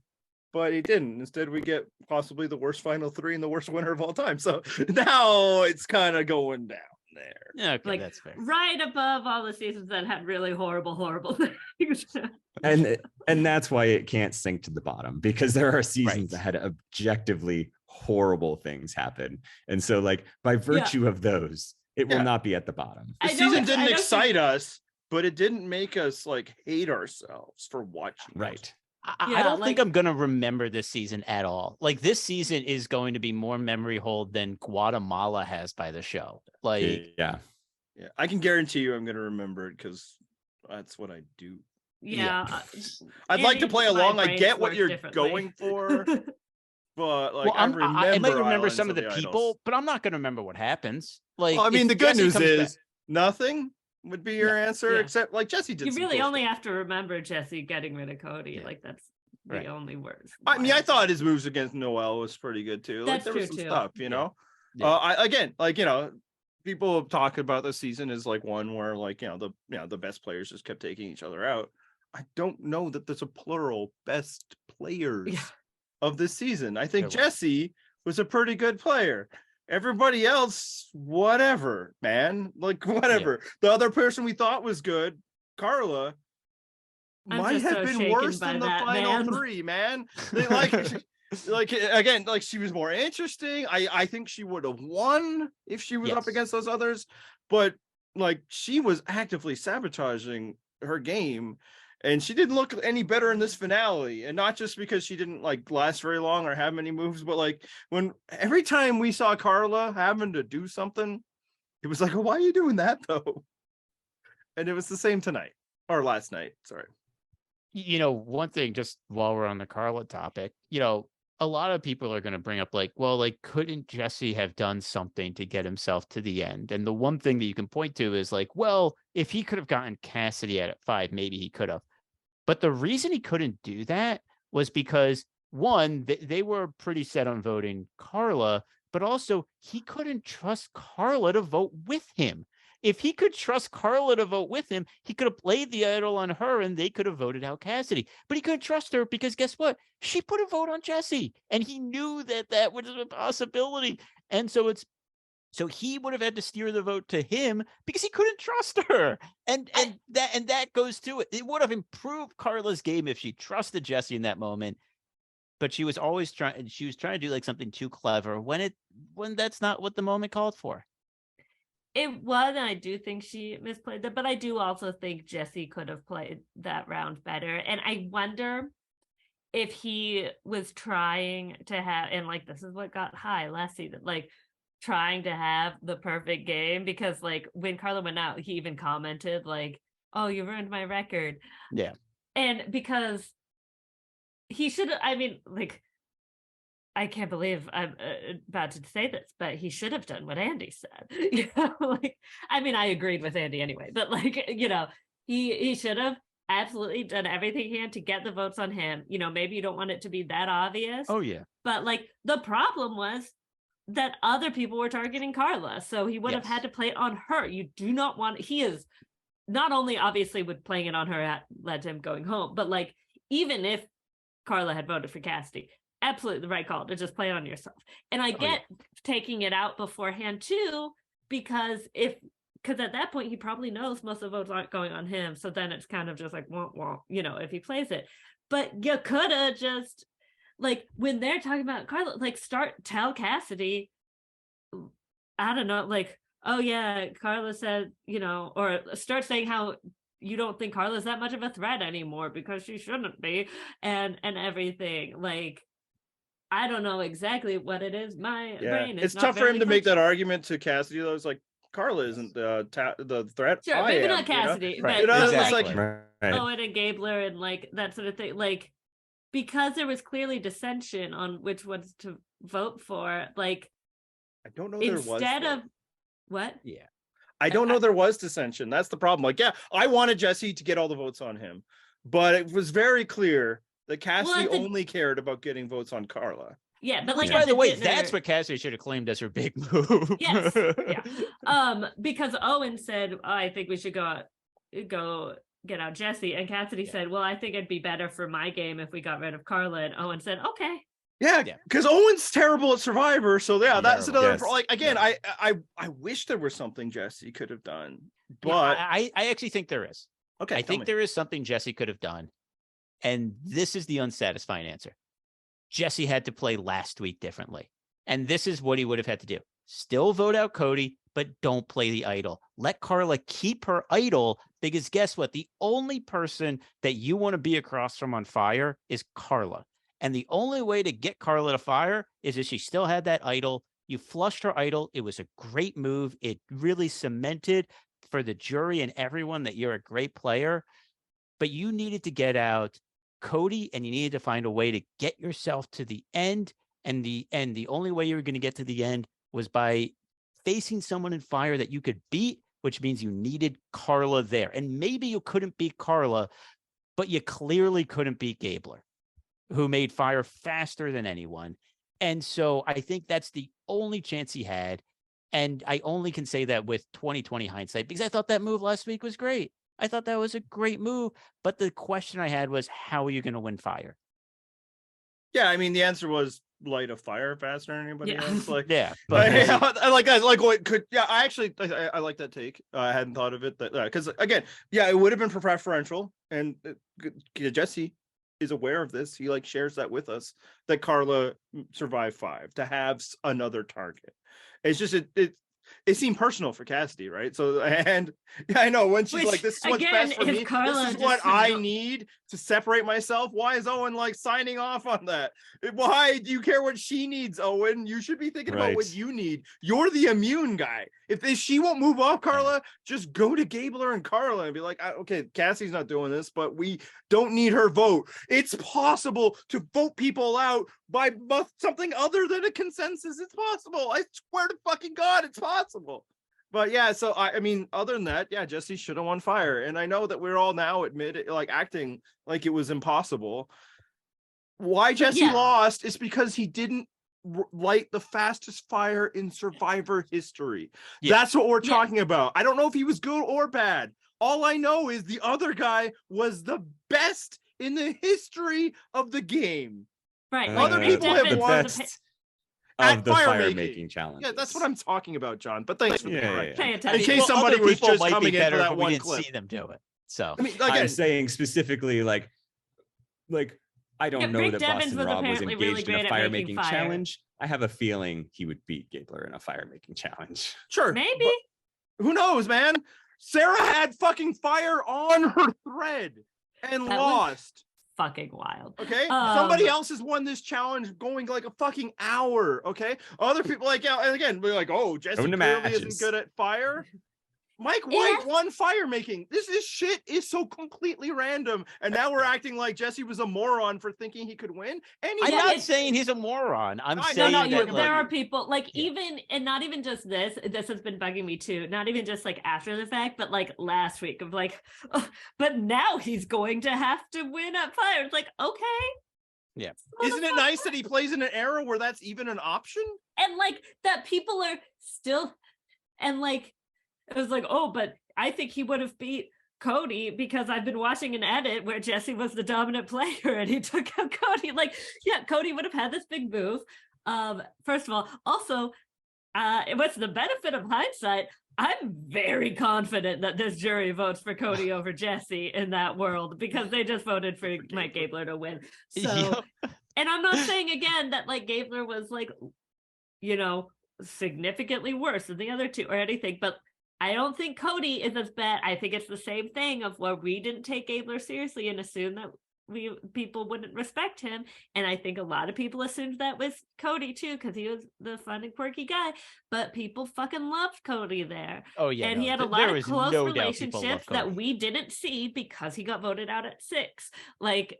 But it didn't. Instead, we get possibly the worst final three and the worst winner of all time. So now it's kind of going down there. Yeah, okay, like that's fair. Right above all the seasons that had really horrible things. and that's why it can't sink to the bottom, because there are seasons that had objectively horrible things happen. And so like by virtue of those, it will not be at the bottom. The season didn't excite us, but it didn't make us like hate ourselves for watching. Right. I don't think I'm going to remember this season at all. Like this season is going to be more memory hold than Guatemala has by the show. Like, yeah. Yeah, I can guarantee you I'm going to remember it because that's what I do. Yeah. I'd like to Andy, play my along. I brains get what work you're differently. going for, but like Well, I might remember Islands some of the Idols. people, but I'm not going to remember what happens. Like, Well, I mean, if the good Jesse news comes is back- nothing would be your answer, Yeah. except like Jesse did. You some really cool only stuff. have to remember Jesse getting rid of Cody. Yeah. Like that's the Right. only words. I mean, I wild thought thing. his moves against Noel was pretty good too. Like That's there was true, some too. stuff, Yeah. know. Yeah. I again, like people talk about the season as like one where like the best players just kept taking each other out. I don't know that there's a plural best players of this season. I think There was. Jesse was a pretty good player. Everybody else, whatever, man. Like whatever. The other person we thought was good, Carla, I'm might just have so been shaken worse by than the that, final man. three, man. They, like again, like she was more interesting. I think she would have won if she was up Yes. against those others, but like she was actively sabotaging her game, and she didn't look any better in this finale. And not just because she didn't like last very long or have many moves, but like when every time we saw Carla having to do something, it was like, oh, why are you doing that though? And it was the same tonight or last night. Sorry. One thing, just while we're on the Carla topic, a lot of people are going to bring up like, well, like, couldn't Jesse have done something to get himself to the end? And the one thing that you can point to is like, well, if he could have gotten Cassidy at 5, maybe he could have. But the reason he couldn't do that was because, one, they were pretty set on voting Carla, but also he couldn't trust Carla to vote with him. If he could trust Carla to vote with him, he could have played the idol on her and they could have voted out Cassidy. But he couldn't trust her because guess what? She put a vote on Jesse and he knew that was a possibility. And so he would have had to steer the vote to him because he couldn't trust her. And that goes to it. It would have improved Carla's game if she trusted Jesse in that moment. But she was always trying to do like something too clever when that's not what the moment called for. It was, and I do think she misplayed that, but I do also think Jesse could have played that round better. And I wonder if he was trying to have, and like this is what got high last season, like trying to have the perfect game, because like when Carla went out, he even commented like, oh, you ruined my record. Yeah. And because he should have, I mean, like, I can't believe I'm about to say this, but he should have done what Andy said. Like, I mean, I agreed with Andy anyway, but like, he should have absolutely done everything he had to get the votes on him. Maybe you don't want it to be that obvious. Oh yeah. But like the problem was that other people were targeting Carla, so he would have had to play it on her. You do not want. He is not only obviously with playing it on her led to him going home, but like even if Carla had voted for Cassidy, absolutely the right call to just play it on yourself. And I get taking it out beforehand too, because at that point he probably knows most of the votes aren't going on him. So then it's kind of just like, womp, if he plays it. But you could have just, like, when they're talking about Carla, like, tell Cassidy, I don't know, like, oh yeah, Carla said, or start saying how you don't think Carla's that much of a threat anymore because she shouldn't be, and everything. Like, I don't know exactly what it is. My brain is it's not tough for very him to make that functional. argument to Cassidy though. It's like Carla isn't the threat. Sure, I maybe am, not Cassidy, Right, but exactly. like Right. Owen and Gabler and like that sort of thing. Like, because there was clearly dissension on which ones to vote for. Like, I don't know there was. instead though. of what? Yeah. I don't know there was dissension. That's the problem. Like, yeah, I wanted Jesse to get all the votes on him, but it was very clear that Cassidy only cared about getting votes on Carla. Yeah, but like, By at the way, dinner, that's what Cassidy should have claimed as her big move. Yes, yeah. Because Owen said, oh, I think we should go get out Jesse, and Cassidy said, well, I think it'd be better for my game if we got rid of Carla, and Owen said, okay. Yeah, because Owen's terrible at Survivor, so yeah, that's Terrible. another. Yes. Like again, Yeah. I wish there was something Jesse could have done, Yeah, but I actually think there is. okay, I tell think me. there is something Jesse could have done. And this is the unsatisfying answer. Jesse had to play last week differently. And this is what he would have had to do. Still vote out Cody, but don't play the idol. Let Carla keep her idol, because guess what? The only person that you want to be across from on fire is Carla. And the only way to get Carla to fire is if she still had that idol. You flushed her idol. It was a great move. It really cemented for the jury and everyone that you're a great player, but you needed to get out Cody and you needed to find a way to get yourself to the end. And the only way you were going to get to the end was by facing someone in fire that you could beat, which means you needed Carla there. And maybe you couldn't beat Carla, but you clearly couldn't beat Gabler, who made fire faster than anyone. And so I think that's the only chance he had. And I only can say that with 2020 hindsight, because I thought that move last week was great. I thought that was a great move. But the question I had was, how are you going to win fire? Yeah, I mean, the answer was light a fire faster than anybody else. Like, yeah, but I like what could. Yeah, I actually I like that take. I hadn't thought of it that because again, yeah, it would have been preferential, and Jesse is aware of this. He like shares that with us that Carla survived 5 to have another target. It's just it seemed personal for Cassidy, right? So, and yeah, I know when she's like, "This is what's best for me. This is what I need to separate myself." Why is Owen like signing off on that? Why do you care what she needs, Owen? You should be thinking about what you need. You're the immune guy. If she won't move off Carla, just go to Gabler and Carla and be like, "Okay, Cassie's not doing this, but we don't need her vote. It's possible to vote people out by something other than a consensus. It's possible. I swear to fucking God, it's possible." But yeah, so I mean, other than that, yeah, Jesse should have won fire. And I know that we're all now acting like it was impossible. Why Jesse lost is because he didn't light the fastest fire in Survivor history. That's what we're talking about. I don't know if he was good or bad. All I know is the other guy was the best in the history of the game. Right. Other people have won of the fire making challenge. Yeah, that's what I'm talking about, John. But thanks for the correction. Yeah. In case somebody was just coming in for that one didn't clip. see them do it. So I mean, I'm saying specifically, like I don't know Rick that Devens Boston Rob was apparently engaged really in a great at fire making making fire. challenge. I have a feeling he would beat Gabler in a fire making challenge. Sure. Maybe. But who knows, man? Sarah had fucking fire on her thread and That lost. Fucking wild. Okay, somebody else has won this challenge going like a fucking hour. Okay, other people like, yeah, and again we're like, oh, Jesse clearly isn't good at fire. Mike White won fire making. This shit is so completely random, and now we're acting like Jesse was a moron for thinking he could win. And I'm not saying he's a moron. I'm saying that there are people like even, and not even just this has been bugging me too. Not even just like after the fact, but like last week of like, oh, but now he's going to have to win at fire. It's like, okay. Yeah. Isn't it nice that he plays in an era where that's even an option? And like that people are still, and like, it was like, oh, but I think he would have beat Cody because I've been watching an edit where Jesse was the dominant player and he took out Cody. Like, yeah, Cody would have had this big move. First of all, also, what's the benefit of hindsight? I'm very confident that this jury votes for Cody over Jesse in that world because they just voted for Mike Gabler to win. So, and I'm not saying again that like Gabler was like, you know, significantly worse than the other two or anything, but I don't think Cody is as bad. I think it's the same thing of where we didn't take Gabler seriously and assume that people wouldn't respect him. And I think a lot of people assumed that with Cody too, because he was the fun and quirky guy. But people fucking loved Cody there. Oh yeah, and he had a lot of close relationships that we didn't see because he got voted out at 6. Like,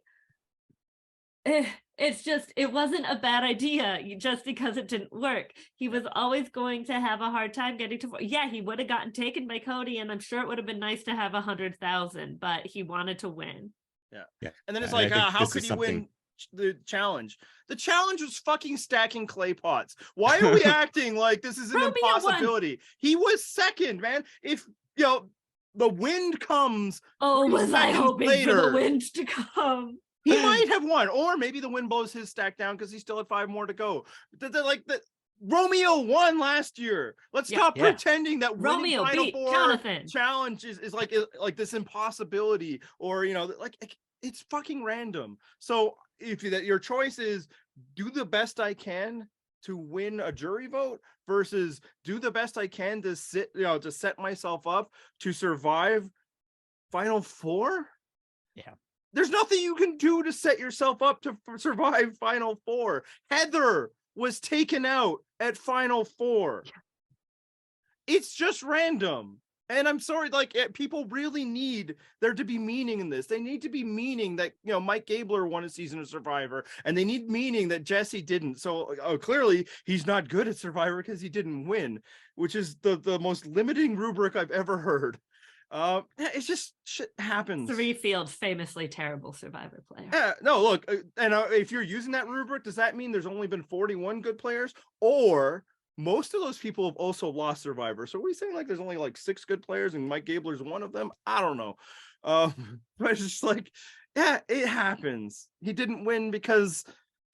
it's just, it wasn't a bad idea just because it didn't work. He was always going to have a hard time getting to, he would have gotten taken by Cody, and I'm sure it would have been nice to have 100,000, but he wanted to win. Yeah. And then it's like, how could he win the challenge? The challenge was fucking stacking clay pots. Why are we acting like this is an impossibility? He was second, man. If the wind comes, was I hoping for the wind to come? He might have won, or maybe the wind blows his stack down because he still had 5 more to go. Romeo won last year. Let's stop pretending that Romeo beat Jonathan. Challenge is like this impossibility, or it's fucking random. So if your choice is do the best I can to win a jury vote versus do the best I can to set myself up to survive Final 4. Yeah. There's nothing you can do to set yourself up to survive Final 4. Heather was taken out at Final 4. It's just random. And I'm sorry, like people really need there to be meaning in this. They need to be meaning that, you know, Mike Gabler won a season of Survivor, and they need meaning that Jesse didn't. So clearly he's not good at Survivor because he didn't win, which is the most limiting rubric I've ever heard. It's just shit happens. Three Fields, famously terrible Survivor player. Yeah, no, look, and if you're using that rubric, does that mean there's only been 41 good players, or most of those people have also lost Survivor? So are we saying like there's only like 6 good players and Mike Gabler's one of them? I don't know. But it's just like, yeah, it happens. He didn't win because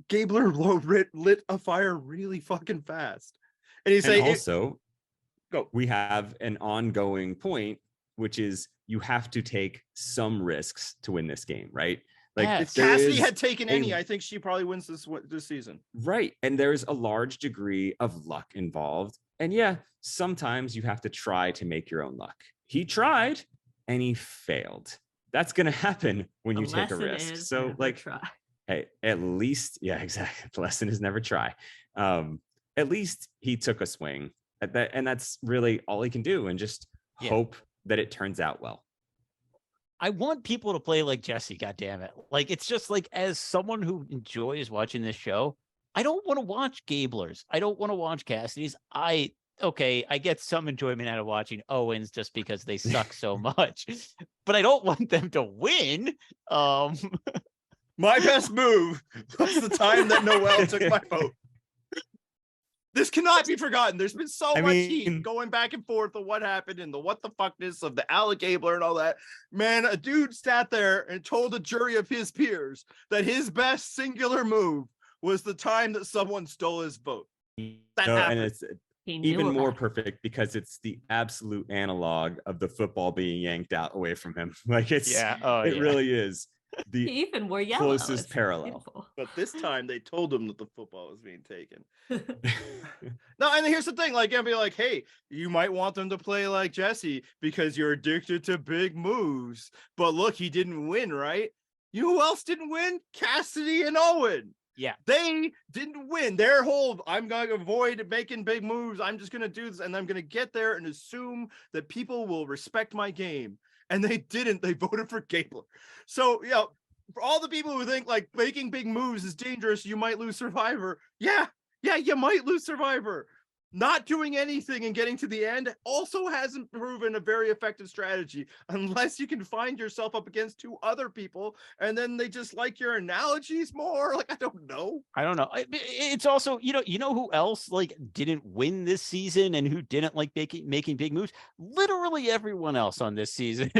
Gabler lit a fire really fucking fast. And he's saying also, go. We have an ongoing point, which is you have to take some risks to win this game, right? Like if Cassidy had taken any, I think she probably wins this season. Right. And there's a large degree of luck involved. And yeah, sometimes you have to try to make your own luck. He tried and he failed. That's going to happen when you take a risk. So like, try. Hey, at least, yeah, exactly. The lesson is never try. At least he took a swing at that. And that's really all he can do, and just hope that it turns out well. I want people to play like Jesse, goddammit. Like, it's just like, as someone who enjoys watching this show, I don't want to watch Gablers. I don't want to watch Cassidy's. I get some enjoyment out of watching Owens just because they suck so much, but I don't want them to win. My best move was the time that Noel took my vote. This cannot be forgotten. There's been so much heat going back and forth of what happened and the what the fuckness of the Alec Gabler and all that. Man, a dude sat there and told a jury of his peers that his best singular move was the time that someone stole his vote. That happened. And it's even more perfect because it's the absolute analog of the football being yanked out away from him. Like it really is. The he even wore yellow. Closest parallel. Beautiful. But this time they told him that the football was being taken. No, and here's the thing, like, I'd be like, hey, you might want them to play like Jesse because you're addicted to big moves. But look, he didn't win, right? You know who else didn't win? Cassidy and Owen. Yeah. They didn't win. Their whole, I'm going to avoid making big moves. I'm just going to do this, and I'm going to get there and assume that people will respect my game. And they didn't. They voted for Gabler. So, you know, for all the people who think like making big moves is dangerous, you might lose Survivor. Yeah, you might lose Survivor. Not doing anything and getting to the end also hasn't proven a very effective strategy, unless you can find yourself up against 2 other people and then they just like your analogies more. Like, I don't know. It's also, you know who else like didn't win this season and who didn't like making big moves? Literally everyone else on this season.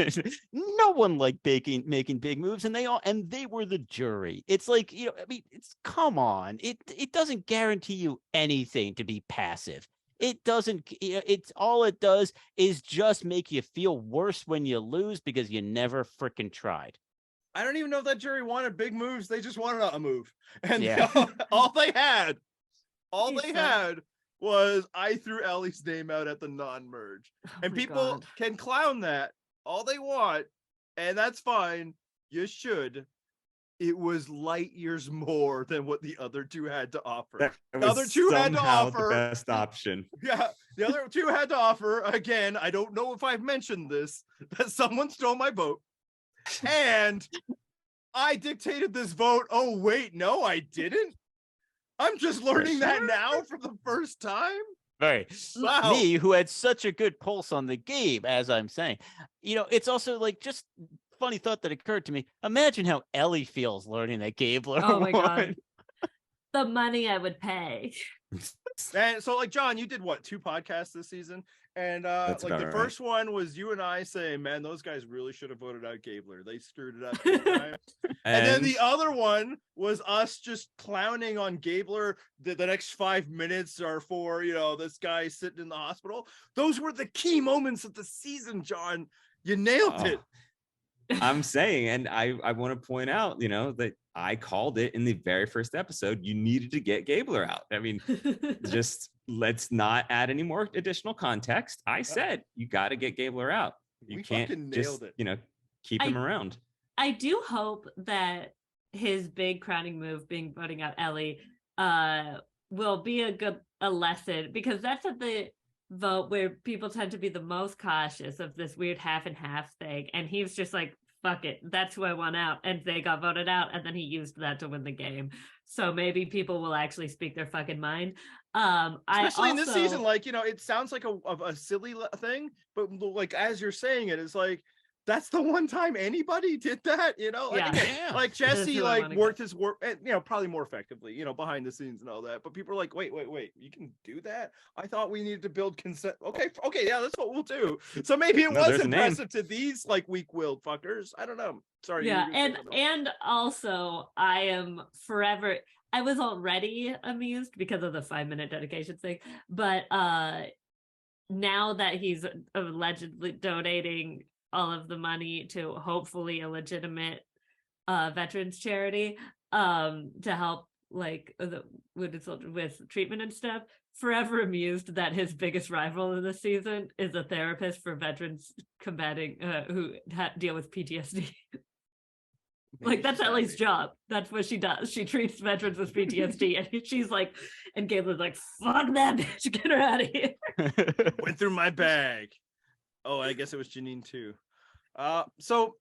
No one liked making big moves, and they were the jury. It's like, you know, I mean, come on. It doesn't guarantee you anything to be passive. It doesn't. It's all it does is just make you feel worse when you lose because you never freaking tried. I don't even know if that jury wanted big moves. They just wanted a move, and all they had was I threw Ellie's name out at the non-merge, and people can clown that all they want, and that's fine. You should. It was light years more than what the other 2 had to offer. The other 2 had to offer the best option. Yeah, the other 2 had to offer. Again, I don't know if I've mentioned this, that someone stole my vote, and I dictated this vote. Oh wait, no, I didn't. I'm just learning that now for the first time. Right. Wow. Me, who had such a good pulse on the game, as I'm saying. You know, it's also like just funny thought that occurred to me. Imagine how Ellie feels learning that Gabler won. God. The money I would pay. And so, like, John, you did what, 2 podcasts this season? And like the first one was you and I saying, man, those guys really should have voted out Gabler. They screwed it up big time. And then the other one was us just clowning on Gabler. The next 5 minutes are for, you know, this guy sitting in the hospital. Those were the key moments of the season, John. You nailed it. I'm saying, and I want to point out, you know, that I called it in the very first episode. You needed to get Gabler out. I mean, just let's not add any more additional context. I said you got to get Gabler out. You can't just, you know, keep him around. I do hope that his big crowning move, being voting out Ellie, will be a lesson, because that's at the vote where people tend to be the most cautious of this weird half and half thing. And he was just like, fuck it, that's who I want out. And they got voted out. And then he used that to win the game. So maybe people will actually speak their fucking mind. Especially in this season, like, it sounds like a silly thing, but like, as you're saying it, it's like, that's the one time anybody did that, like, Yeah. again, Yeah. like Jesse who I like wanna worked his work, probably more effectively, behind the scenes and all that. But people are like, wait, you can do that? I thought we needed to build consent. Okay, yeah, that's what we'll do. So maybe it No, was there's a name. impressive to these like weak-willed fuckers. I don't know. Sorry. Yeah, you were gonna say something. and also I am forever. I was already amused because of the 5-minute dedication thing, but now that he's allegedly donating all of the money to hopefully a legitimate veterans charity to help like with treatment and stuff, forever amused that his biggest rival in the season is a therapist for veterans combating who deal with PTSD. Like, that's Ellie's job. That's what she does. She treats veterans with PTSD, and she's like, and Gabler's like, fuck that bitch, get her out of here. Went through my bag. Oh, I guess it was Janine too. So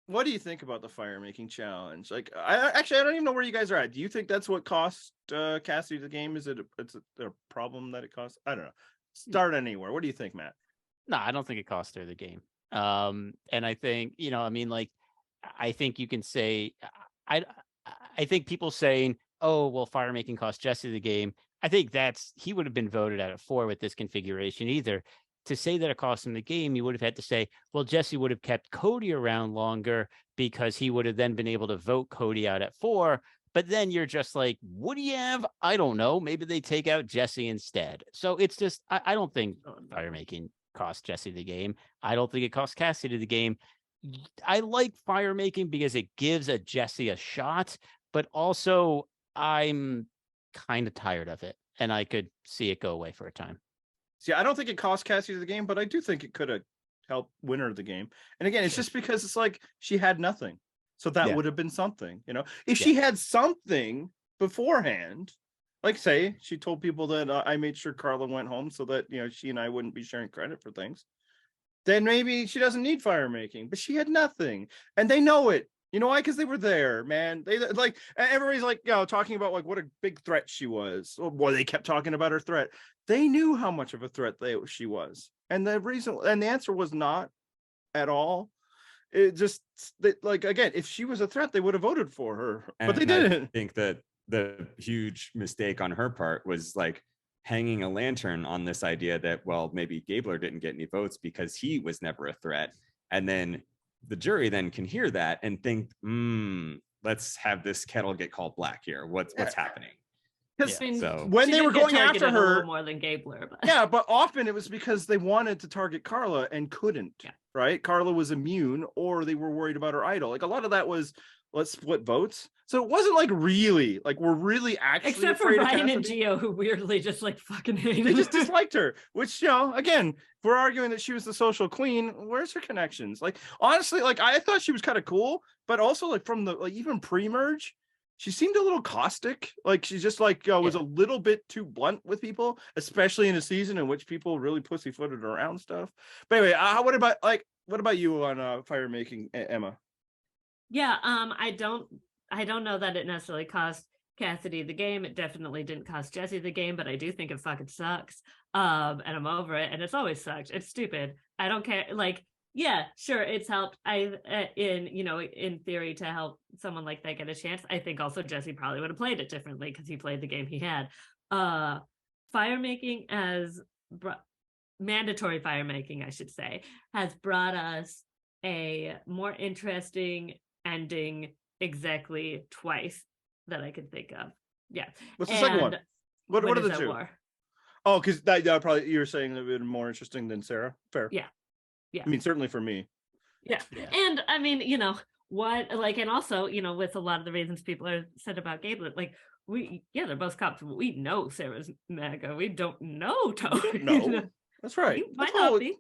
what do you think about the fire making challenge? Like, I don't even know where you guys are at. Do you think that's what cost Cassidy the game? Is it a problem that it costs? I don't know. Start anywhere. What do you think, Matt? No, I don't think it cost her the game. And I think, I think you can say, I think people saying, oh, well, fire making cost Jesse the game. I think he would have been voted out of 4 with this configuration either. To say that it cost him the game, you would have had to say, well, Jesse would have kept Cody around longer because he would have then been able to vote Cody out at 4. But then you're just like, what do you have? I don't know. Maybe they take out Jesse instead. So it's just, I don't think fire making cost Jesse the game. I don't think it cost Cassidy the game. I like fire making because it gives a Jesse a shot, but also I'm kind of tired of it and I could see it go away for a time. See, I don't think it cost Cassidy the game, but I do think it could have helped win her the game. And again, it's just because it's like she had nothing. So that would have been something, if she had something beforehand, like say she told people that I made sure Carla went home so that, she and I wouldn't be sharing credit for things. Then maybe she doesn't need fire making, but she had nothing, and they know it. You know why? Because they were there, man. They like, everybody's like, talking about like what a big threat she was. Oh boy, they kept talking about her threat. They knew how much of a threat she was, and the answer was not at all. It just like, again, if she was a threat, they would have voted for her, but they didn't. I think that the huge mistake on her part was like hanging a lantern on this idea that, well, maybe Gabler didn't get any votes because he was never a threat. And then the jury then can hear that and think, let's have this kettle get called black here. What's happening? Because so when they were going after her more than Gabler, but often it was because they wanted to target Carla and couldn't. Right? Carla was immune, or they were worried about her idol. Like, a lot of that was, let's split votes. So it wasn't like really, like, we're really actually except for Ryan and Gio, who weirdly just like fucking hated They just her. disliked her, which, again, if we're arguing that she was the social queen, where's her connections? Like, honestly, like, I thought she was kind of cool, but also like from the, like, even pre-merge, she seemed a little caustic. Like, she just like was a little bit too blunt with people, especially in a season in which people really pussyfooted around stuff. But anyway, what about you on fire making, Emma? Yeah, I don't know that it necessarily cost Cassidy the game. It definitely didn't cost Jesse the game, but I do think it fucking sucks. And I'm over it, and it's always sucked. It's stupid. I don't care. Like, yeah, sure, it's helped. In theory, to help someone like that get a chance. I think also Jesse probably would have played it differently because he played the game he had. Fire making mandatory fire making, I should say, has brought us a more interesting ending exactly twice that I could think of. Yeah. What's the second one? What are the two? War? Oh, because that probably, you're saying that it would be more interesting than Sarah. Fair. Yeah. I mean, certainly for me. Yeah. And I mean, and also, with a lot of the reasons people are said about Gabler, like, they're both cops. We know Sarah's MAGA. We don't know Tony. No, that's right. He might not be.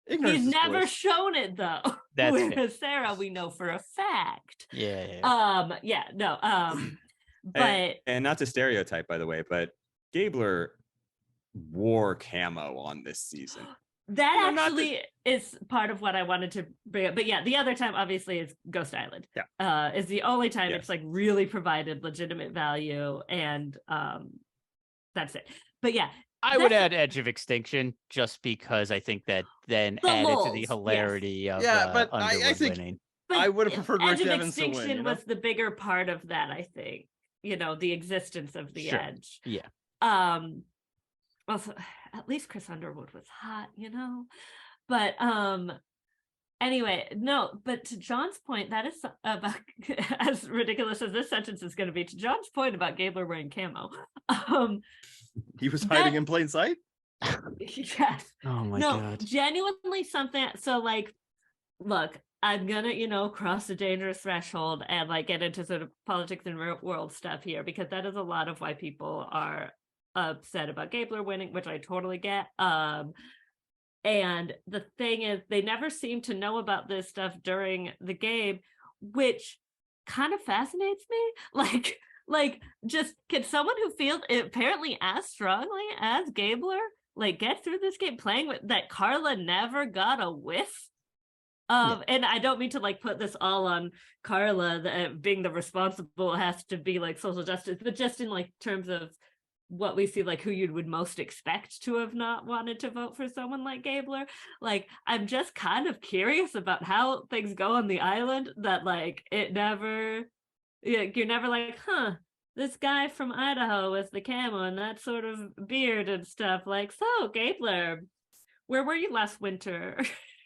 Ignorance He's is never bliss. shown it though. That's Whereas Sarah, we know for a fact. but and not to stereotype, by the way, but Gabler wore camo on this season. That You know, not actually is part of what I wanted to bring up. But yeah, the other time obviously is Ghost Island. Yeah. Is the only time Yes. it's like really provided legitimate value, and that's it. But yeah, I would that's- add Edge of Extinction just because I think that then The added to lulz, the yes. hilarity of Yeah, but I Underwood think- winning. but I would have preferred Edge Rick of Evans to win. Extinction You know? was the bigger part of that, I think. You know, the existence of the Sure. Edge. Yeah. Also, at least Chris Underwood was hot, you know. But anyway, no, but to John's point, that is about as ridiculous as this sentence is going to be. To John's point about Gabler wearing camo, He was hiding that- in plain sight. yes, Oh my no, god. genuinely something. So like, look, I'm gonna, you know, cross the dangerous threshold and like get into sort of politics and real world stuff here, because that is a lot of why people are upset about Gabler winning, which I totally get. And the thing is, they never seem to know about this stuff during the game, which kind of fascinates me. Like, just can someone who feels apparently as strongly as Gabler, like, get through this game playing with that Carla never got a whiff? And I don't mean to like put this all on Carla, that being the responsible has to be like social justice, but just in like terms of what we see, like who you would most expect to have not wanted to vote for someone like Gabler. Like, I'm just kind of curious about how things go on the island, that like it never, you're never like, huh, this guy from Idaho with the camo and that sort of beard and stuff. Like, so Gabler, where were you last winter?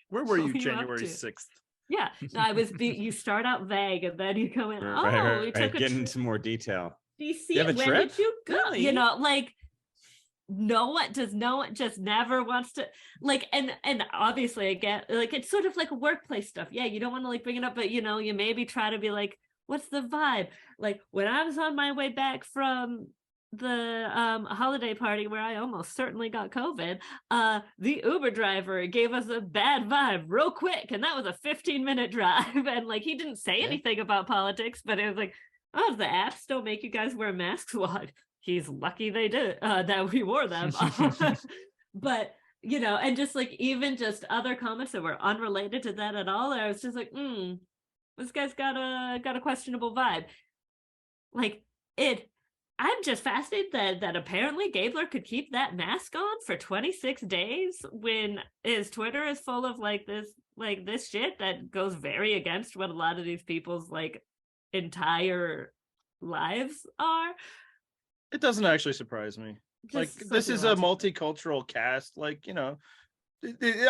Where were What you were you up January to? 6th? Yeah, no, I was. You start out vague and then you go in. Oh, we took a Get into more detail. DC. You have a When trip? did you go? Really? You know, like no one just never wants to like, and obviously I get like it's sort of like workplace stuff. Yeah, you don't want to like bring it up, but you know, you maybe try to be like, what's the vibe? Like when I was on my way back from the holiday party where I almost certainly got COVID, the Uber driver gave us a bad vibe real quick, and that was a 15-minute drive, and like he didn't say anything about politics, but it was like, oh, the apps don't make you guys wear masks. Well, he's lucky they did, that we wore them. But you know, and just like even just other comments that were unrelated to that at all, I was just like, this guy's got a questionable vibe. Like I'm just fascinated that apparently Gabler could keep that mask on for 26 days when his Twitter is full of like this shit that goes very against what a lot of these people's like entire lives are. It doesn't actually surprise me. Like, Just this is a sociologically. multicultural cast. Like, you know,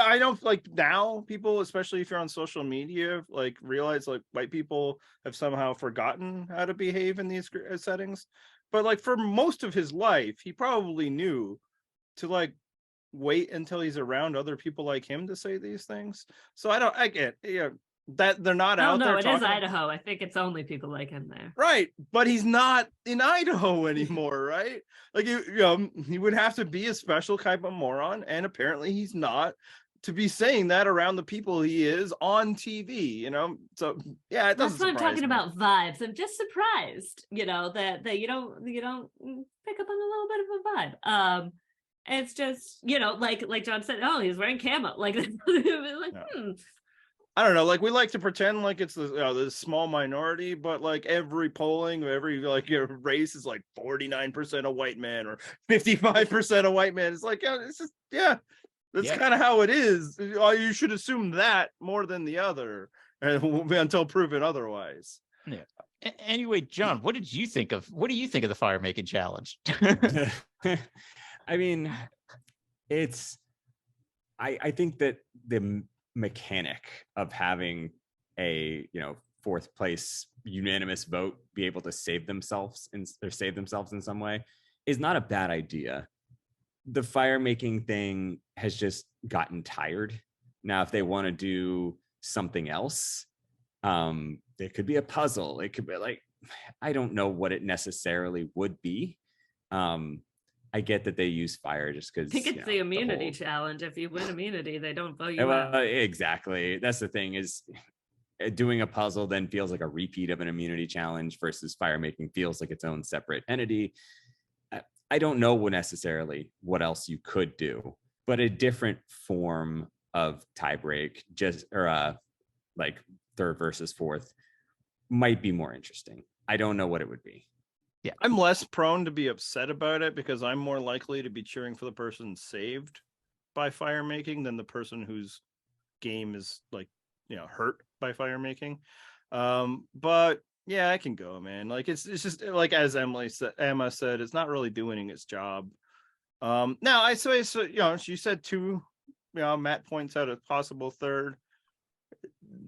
I don't like now people, especially if you're on social media, like realize like white people have somehow forgotten how to behave in these settings. But like for most of his life, he probably knew to like wait until he's around other people like him to say these things. So I get, yeah, that they're not out no, there. it is talking- Idaho. I think it's only people like him there. Right, but he's not in Idaho anymore, right? Like you know, he would have to be a special type of moron, and apparently he's not, to be saying that around the people he is on TV, you know. So yeah, it doesn't. That's what I'm surprise talking me. about, vibes. I'm just surprised, you know, that you don't pick up on a little bit of a vibe. It's just, you know, like John said, oh, he's wearing camo. Like, like Yeah. I don't know, like we like to pretend like it's the small minority, but like every polling of every like race is like 49% a white man or 55% a white man. It's like, yeah, it's just, yeah, that's Yeah. kind of how it is. You should assume that more than the other until proven otherwise. Anyway, John, what do you think of the fire making challenge? I mean, I think that the mechanic of having a, you know, fourth place unanimous vote be able to save themselves in some way is not a bad idea. The fire making thing has just gotten tired. Now, if they want to do something else, it could be a puzzle. It could be like, I don't know what it necessarily would be. I get that they use fire just because I think it's the immunity challenge. If you win immunity, they don't vote you out. Exactly. That's the thing, is doing a puzzle then feels like a repeat of an immunity challenge versus fire making feels like its own separate entity. I don't know necessarily what else you could do, but a different form of tiebreak, like third versus fourth, might be more interesting. I don't know what it would be. I'm less prone to be upset about it because I'm more likely to be cheering for the person saved by fire making than the person whose game is like, hurt by fire making. But yeah, I can go, man. Like it's just like as Emma said, it's not really doing its job. Now I say, so she said 2. Matt points out a possible third.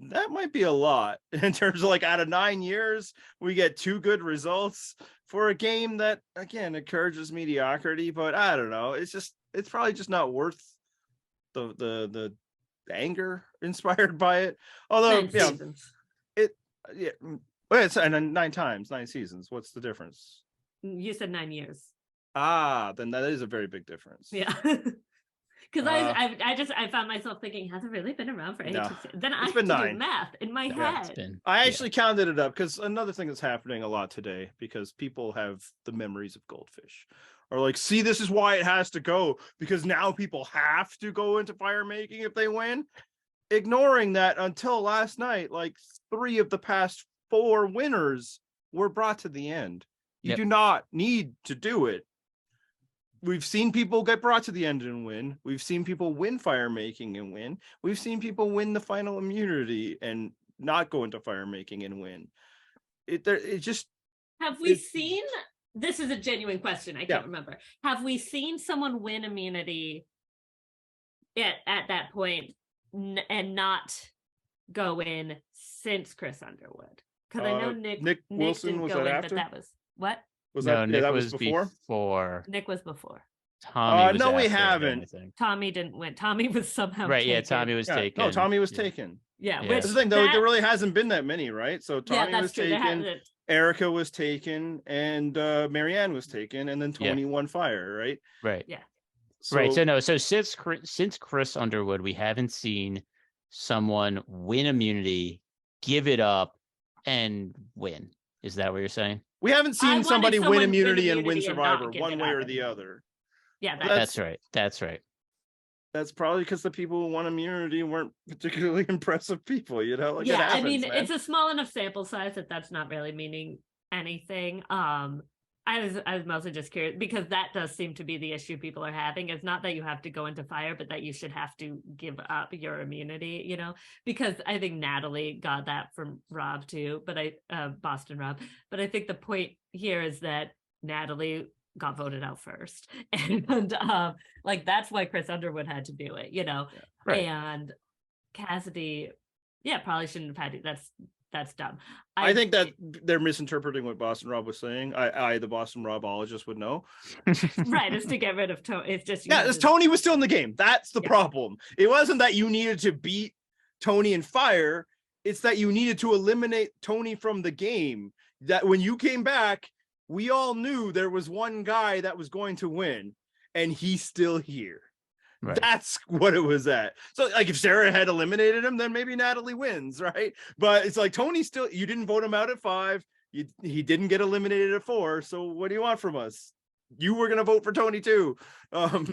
That might be a lot in terms of like out of 9 years, we get 2 good results for a game that again encourages mediocrity. But I don't know. It's probably just not worth the anger inspired by it. Although, 9 seasons. Well, it's and 9 times, 9 seasons. What's the difference? You said 9 years. Then that is a very big difference. Yeah. Because I found myself thinking, has it really been around for 8 No, Then I it's have been to 9. do math in my Yeah, head. I actually counted it up because another thing that's happening a lot today, because people have the memories of Goldfish, or like, see, this is why it has to go, because now people have to go into fire making if they win, ignoring that until last night, like 3 of the past 4 winners were brought to the end. You do not need to do it. We've seen people get brought to the end and win. We've seen people win fire making and win. We've seen people win the final immunity and not go into fire making and win. Have we seen, this is a genuine question, I can't remember. Have we seen someone win immunity at that point and not go in since Chris Underwood? Because I know Nick Wilson didn't was go that in, after? but that was what? Nick that was before. Nick was before. Tommy was no, we after, haven't. Tommy didn't win. Tommy was somehow right. taken. Yeah, Tommy was taken. No, Tommy was taken. Yeah, Yeah. which That's the thing, though, there really hasn't been that many, right? So Tommy that's was true. There taken, hasn't. Erica was taken, and Marianne was taken, and then Tony won fire, right? Right. Yeah. So since Chris Underwood, we haven't seen someone win immunity, give it up, and win. Is that what you're saying? We haven't seen somebody win immunity and win and Survivor not one way or the other. Yeah, that's right. That's right. That's probably because the people who won immunity weren't particularly impressive people, Like, it happens, I mean, man. it's a small enough sample size that's not really meaning anything. I was mostly just curious because that does seem to be the issue people are having. It's not that you have to go into fire, but that you should have to give up your immunity, because I think Natalie got that from Rob too, but Boston Rob. But I think the point here is that Natalie got voted out first. And that's why Chris Underwood had to do it, Right. And Cassidy, probably shouldn't have had to. That's dumb. I think that they're misinterpreting what Boston Rob was saying. I the Boston Robologist, would know. Right, it's to get rid of Tony. It's just Tony was still in the game. That's the problem. It wasn't that you needed to beat Tony in fire. It's that you needed to eliminate Tony from the game. That when you came back, we all knew there was one guy that was going to win, and he's still here. Right. That's what it was at. So like if Sarah had eliminated him, then maybe Natalie wins, right? But it's like Tony still, you didn't vote him out at 5. He didn't get eliminated at 4. So what do you want from us? You were going to vote for Tony too.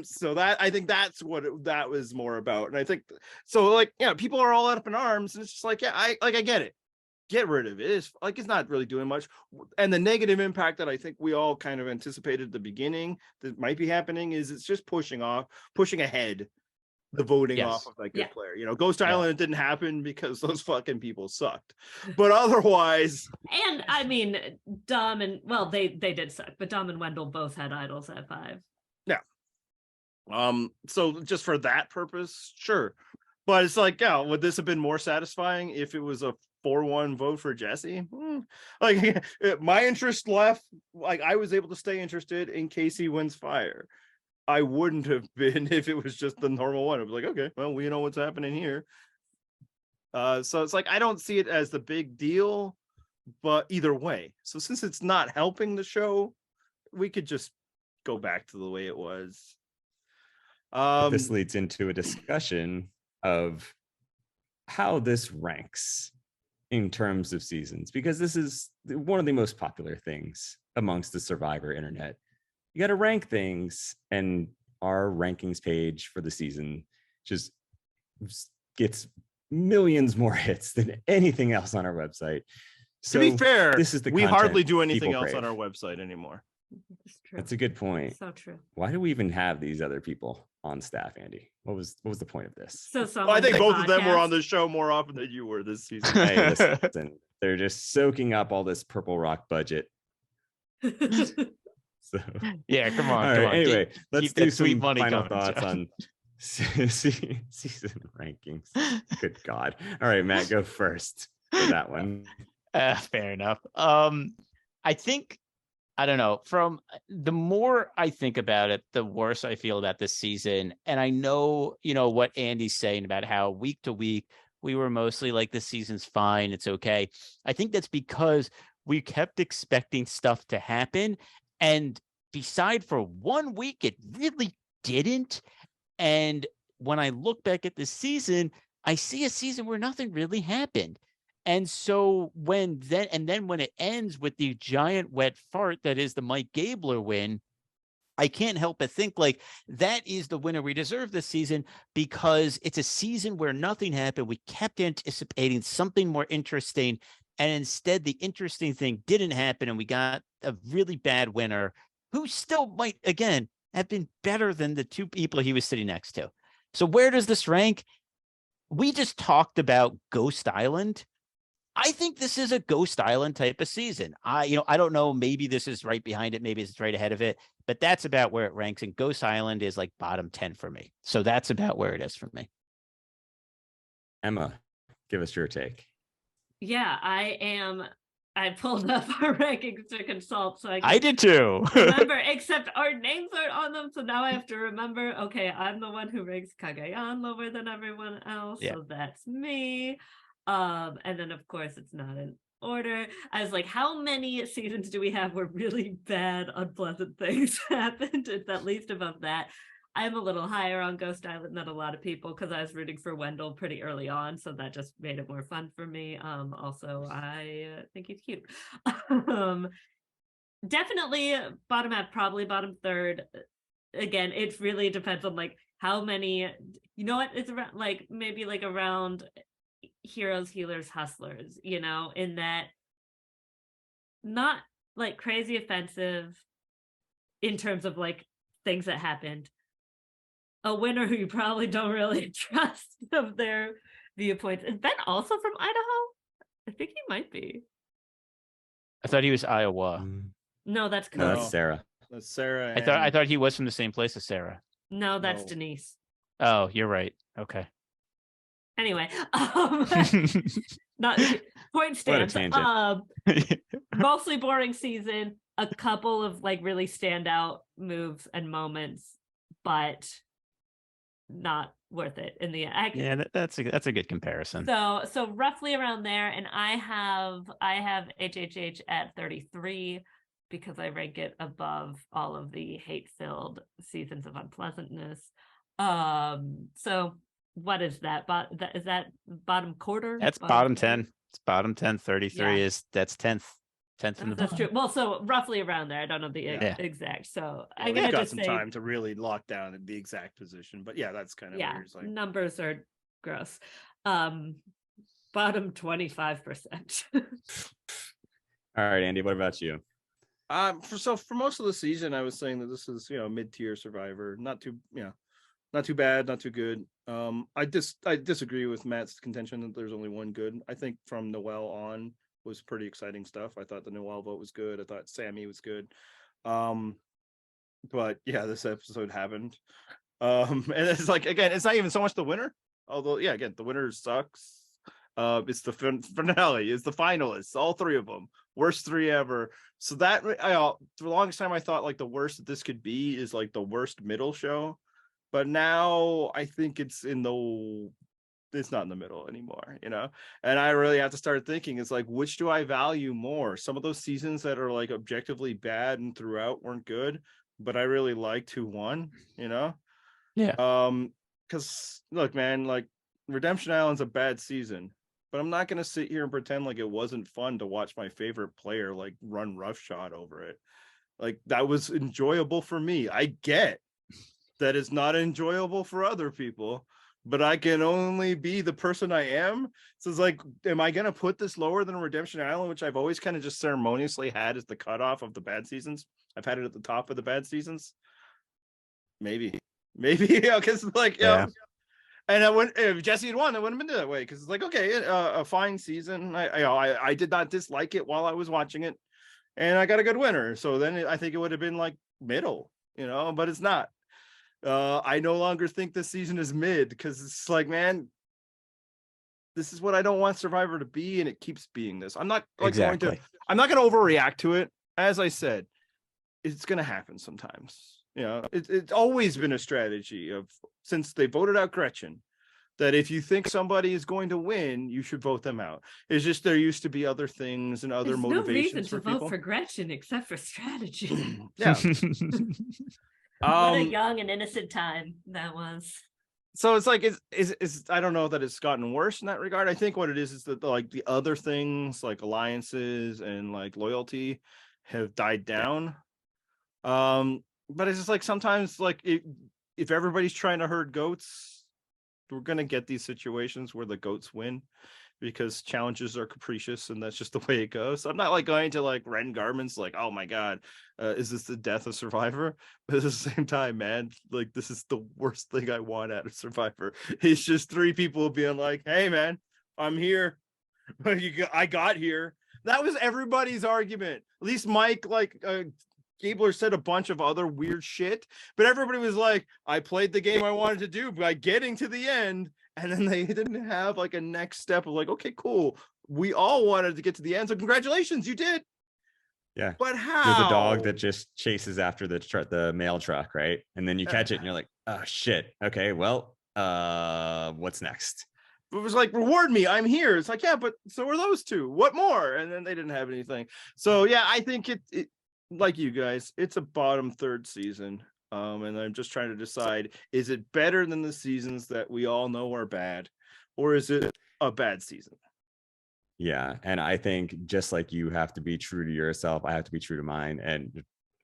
So that, I think that's what that was more about. And I think so, like, people are all up in arms, and it's just like, I get it. Get rid of it. It's like, it's not really doing much. And the negative impact that I think we all kind of anticipated at the beginning that might be happening is it's just pushing ahead the voting off of that good player. Ghost Island, it didn't happen because those fucking people sucked. But otherwise. And I mean, Dom and, well, they did suck, but Dom and Wendell both had idols at 5. Yeah. So just for that purpose, sure. But it's like, would this have been more satisfying if it was a 4-1 vote for Jesse? Like, my interest left. Like, I was able to stay interested in Casey wins fire. I wouldn't have been if it was just the normal one. It was like, okay, well, we know what's happening here. So it's like, I don't see it as the big deal, but either way. So since it's not helping the show, we could just go back to the way it was. This leads into a discussion of how this ranks in terms of seasons, because this is one of the most popular things amongst the Survivor internet. you got to rank things, and our rankings page for the season just gets millions more hits than anything else on our website. So to be fair, this is the we content hardly do anything people else on crave. our website anymore. It's true. That's a good point. So true. Why do we even have these other people on staff, Andy? What was the point of this? So Well, I think both of them were on the the show more often than you were this season. Hey, listen, they're just soaking up all this Purple Rock budget. So Yeah, come on. all come right. on. Anyway, let's keep do that sweet some money final coming, thoughts John. on season rankings. Good God. All right, Matt, go first for that one. Fair enough. I think, I don't know, from the more I think about it, the worse I feel about this season. And I know, what Andy's saying about how week to week, we were mostly like, this season's fine, it's okay. I think that's because we kept expecting stuff to happen. And beside for 1 week, it really didn't. And when I look back at this season, I see a season where nothing really happened. And so when it ends with the giant wet fart that is the Mike Gabler win, I can't help but think like that is the winner we deserve this season, because it's a season where nothing happened. We kept anticipating something more interesting, and instead the interesting thing didn't happen, and we got a really bad winner who still might, again, have been better than the two people he was sitting next to. So where does this rank? We just talked about Ghost Island. I think this is a Ghost Island type of season. I don't know. Maybe this is right behind it. Maybe it's right ahead of it. But that's about where it ranks. And Ghost Island is like bottom 10 for me. So that's about where it is for me. Emma, give us your take. Yeah, I pulled up our rankings to consult, so I did too. remember, except our names aren't on them, so now I have to remember, okay, I'm the one who ranks Cagayan lower than everyone else, Yeah. so that's me. And then of course it's not in order. I was like, how many seasons do we have where really bad, unpleasant things happened? It's at least above that. I'm a little higher on Ghost Island than a lot of people because I was rooting for Wendell pretty early on, so that just made it more fun for me. Also, I think he's cute. Definitely bottom half, probably bottom third. Again, it really depends on like how many. You know what? It's around like maybe like around heroes, healers, hustlers. In that not like crazy offensive in terms of like things that happened. A winner who you probably don't really trust of their viewpoints. Is Ben also from Idaho? I think he might be. I thought he was Iowa. No, that's No, Cody. that's Sarah. That's Sarah. I thought he was from the same place as Sarah. No, that's No. Denise. Oh, you're right. Okay. Anyway, not point What a stands. tangent. Mostly boring season. A couple of like really standout moves and moments, but not worth it in the end. Yeah, that's a good comparison. So roughly around there, and I have HHH at 33 because I rank it above all of the hate-filled seasons of unpleasantness. So what is that? Is that bottom quarter? That's bottom 10. It's bottom 10. 33 Yeah. that's 10th. 10th from the That's bottom. true. Well, so roughly around there. I don't know the Yeah. exact. So Yeah, I'm we've gonna got just some say, time to really lock down the exact position, but yeah, that's kind of yeah, where it's like. numbers are gross. Bottom 25%. All right, Andy, what about you? For most of the season, I was saying that this is mid-tier Survivor, not too bad, not too good. I disagree with Matt's contention that there's only one good. I think from Noel on was pretty exciting stuff. I thought the Noel vote was good. I thought Sammy was good. But yeah, this episode happened. And it's like, again, it's not even so much the winner. Although, yeah, again, the winner sucks. It's the finale, it's the finalists, all three of them, worst three ever. So that for the longest time I thought like the worst that this could be is like the worst middle show, but now I think it's not in the middle anymore, and I really have to start thinking, it's like, which do I value more? Some of those seasons that are like objectively bad and throughout weren't good, but I really liked who won, Yeah. because look, man, like Redemption Island's a bad season, but I'm not going to sit here and pretend like it wasn't fun to watch my favorite player like run roughshod over it. Like, that was enjoyable for me. I get that it's not enjoyable for other people, but I can only be the person I am. So it's like, am I going to put this lower than Redemption Island, which I've always kind of just ceremoniously had as the cutoff of the bad seasons? I've had it at the top of the bad seasons. Maybe, because like, Yeah. and if Jesse had won, it wouldn't have been that way, because it's like, okay, a fine season. I did not dislike it while I was watching it, and I got a good winner. So then I think it would have been like middle, but it's not. I no longer think this season is mid, because it's like, man, this is what I don't want Survivor to be, and it keeps being this. I'm not like going to overreact to it. As I said, it's going to happen sometimes. It's always been a strategy of, since they voted out Gretchen, that if you think somebody is going to win, you should vote them out. It's just there used to be other things and other There's motivations no reason to for people. vote for Gretchen except for strategy. Yeah. What a young and innocent time that was. So it's like, it's I don't know that it's gotten worse in that regard. I think what it is that like the other things like alliances and like loyalty have died down. But it's just like, sometimes like if everybody's trying to herd goats, we're gonna get these situations where the goats win, because challenges are capricious and that's just the way it goes. So I'm not like going to like Ren Garmin's like, oh my god, is this the death of Survivor? But at the same time, man, like, this is the worst thing I want out of Survivor. It's just three people being like, hey man, I'm here. I got here. That was everybody's argument. At least Mike, like, Gabler said a bunch of other weird shit, but everybody was like, I played the game I wanted to do by getting to the end. And then they didn't have like a next step of like, okay, cool. We all wanted to get to the end. So congratulations, you did. Yeah. But how? You're the dog that just chases after the mail truck, right? And then you catch it and you're like, oh shit. Okay, well, what's next? It was like, reward me, I'm here. It's like, yeah, but so are those two. What more? And then they didn't have anything. So yeah, I think it like you guys, it's a bottom third season. And I'm just trying to decide, is it better than the seasons that we all know are bad, or is it a bad season? Yeah. And I think just like you have to be true to yourself, I have to be true to mine. And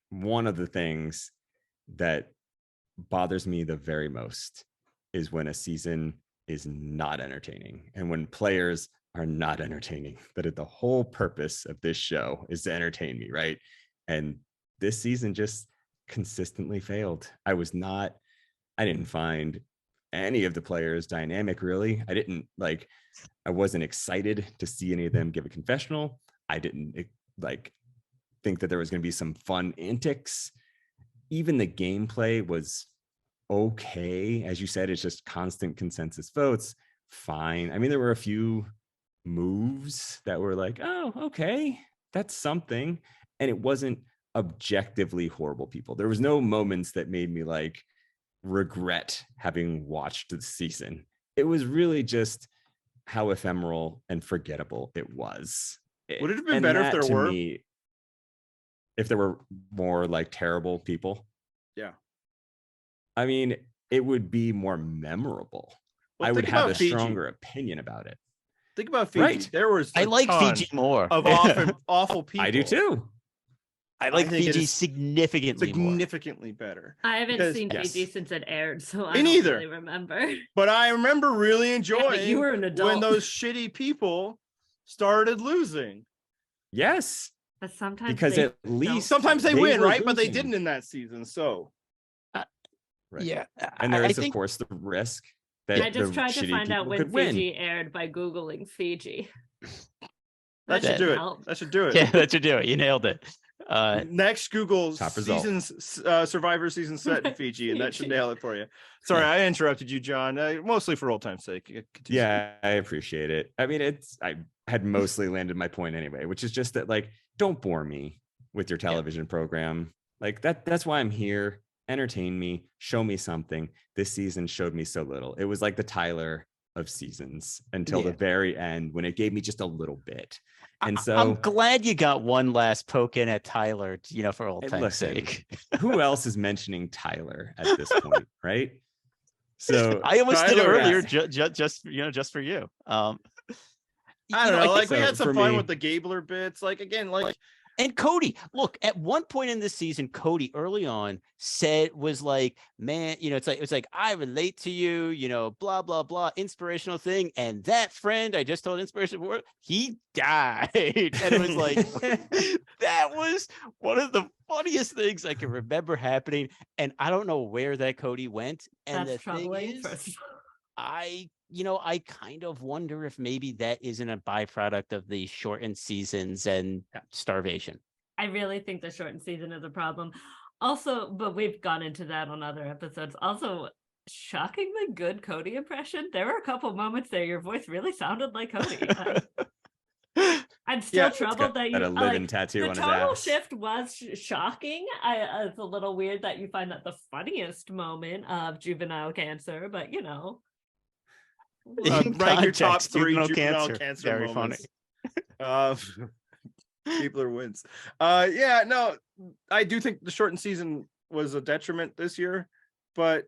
one of the things that bothers me the very most is when a season is not entertaining, and when players are not entertaining. That the whole purpose of this show is to entertain me, right? And this season just consistently failed. I didn't find any of the players dynamic, really. I wasn't excited to see any of them give a confessional. I didn't think that there was going to be some fun antics. Even the gameplay was okay. As you said, it's just constant consensus votes. Fine. I mean, there were a few moves that were like, oh, okay, that's something. And it wasn't objectively horrible people. There was no moments that made me like regret having watched the season. It was really just how ephemeral and forgettable it was. Would it have been better if there were more like terrible people? Yeah. I mean, it would be more memorable. Well, I would have a Fiji. stronger opinion about it. Think about Fiji. Right. There was I like Fiji more. of awful people. I do too. I like think it Fiji is significantly better. I haven't Because- seen yes. Fiji since it aired, so I Me don't neither. really remember. But I remember really Yeah, enjoying but you were an adult. when those shitty people started losing. Yes. But sometimes Because they at least Sometimes they They win, were right? But they losing. didn't in that season. So Right. Yeah. And there I is, think of course, the risk that I just the tried to shitty find out people when could win. Fiji aired by Googling Fiji. that should That do it. helped. That should do it. yeah, that should do it. You nailed it. Next, Google Top result. seasons, Survivor season set in Fiji, and that should nail it for you. Sorry, Yeah. I interrupted you, John. Mostly for old time's sake. Continue. Yeah, I appreciate it. I mean, I had mostly landed my point anyway, which is just that, like, don't bore me with your television program. Like that's why I'm here. Entertain me, show me something. This season showed me so little. It was like the Tyler of seasons until the very end, when it gave me just a little bit. And so I'm glad you got one last poke in at Tyler, for old Hey, time's listen, sake. who else is mentioning Tyler at this point, right? So I almost did it Tyler, earlier, yes. just for you. I don't know. Like, we so had some for fun me- with the Gabler bits. Like, again, like And Cody, look, at one point in this season, Cody early on was like, man, it's like, I relate to you, blah, blah, blah, inspirational thing. And that friend I just told inspirational word, he died. And it was like, that was one of the funniest things I can remember happening. And I don't know where that Cody went. And That's the thing troubling. is, First of all. I kind of wonder if maybe that isn't a byproduct of the shortened seasons and starvation. I really think the shortened season is a problem. Also, but we've gone into that on other episodes. Also, shockingly good Cody impression. There were a couple moments there your voice really sounded like Cody. I'm still troubled that you got a living tattoo the on his tonal ass. shift was shocking. It's a little weird that you find that the funniest moment of juvenile cancer, but rank your top Context, 3 juvenile juvenile cancer. cancer Very moments. funny. Gabler wins. Yeah, no, I do think the shortened season was a detriment this year, but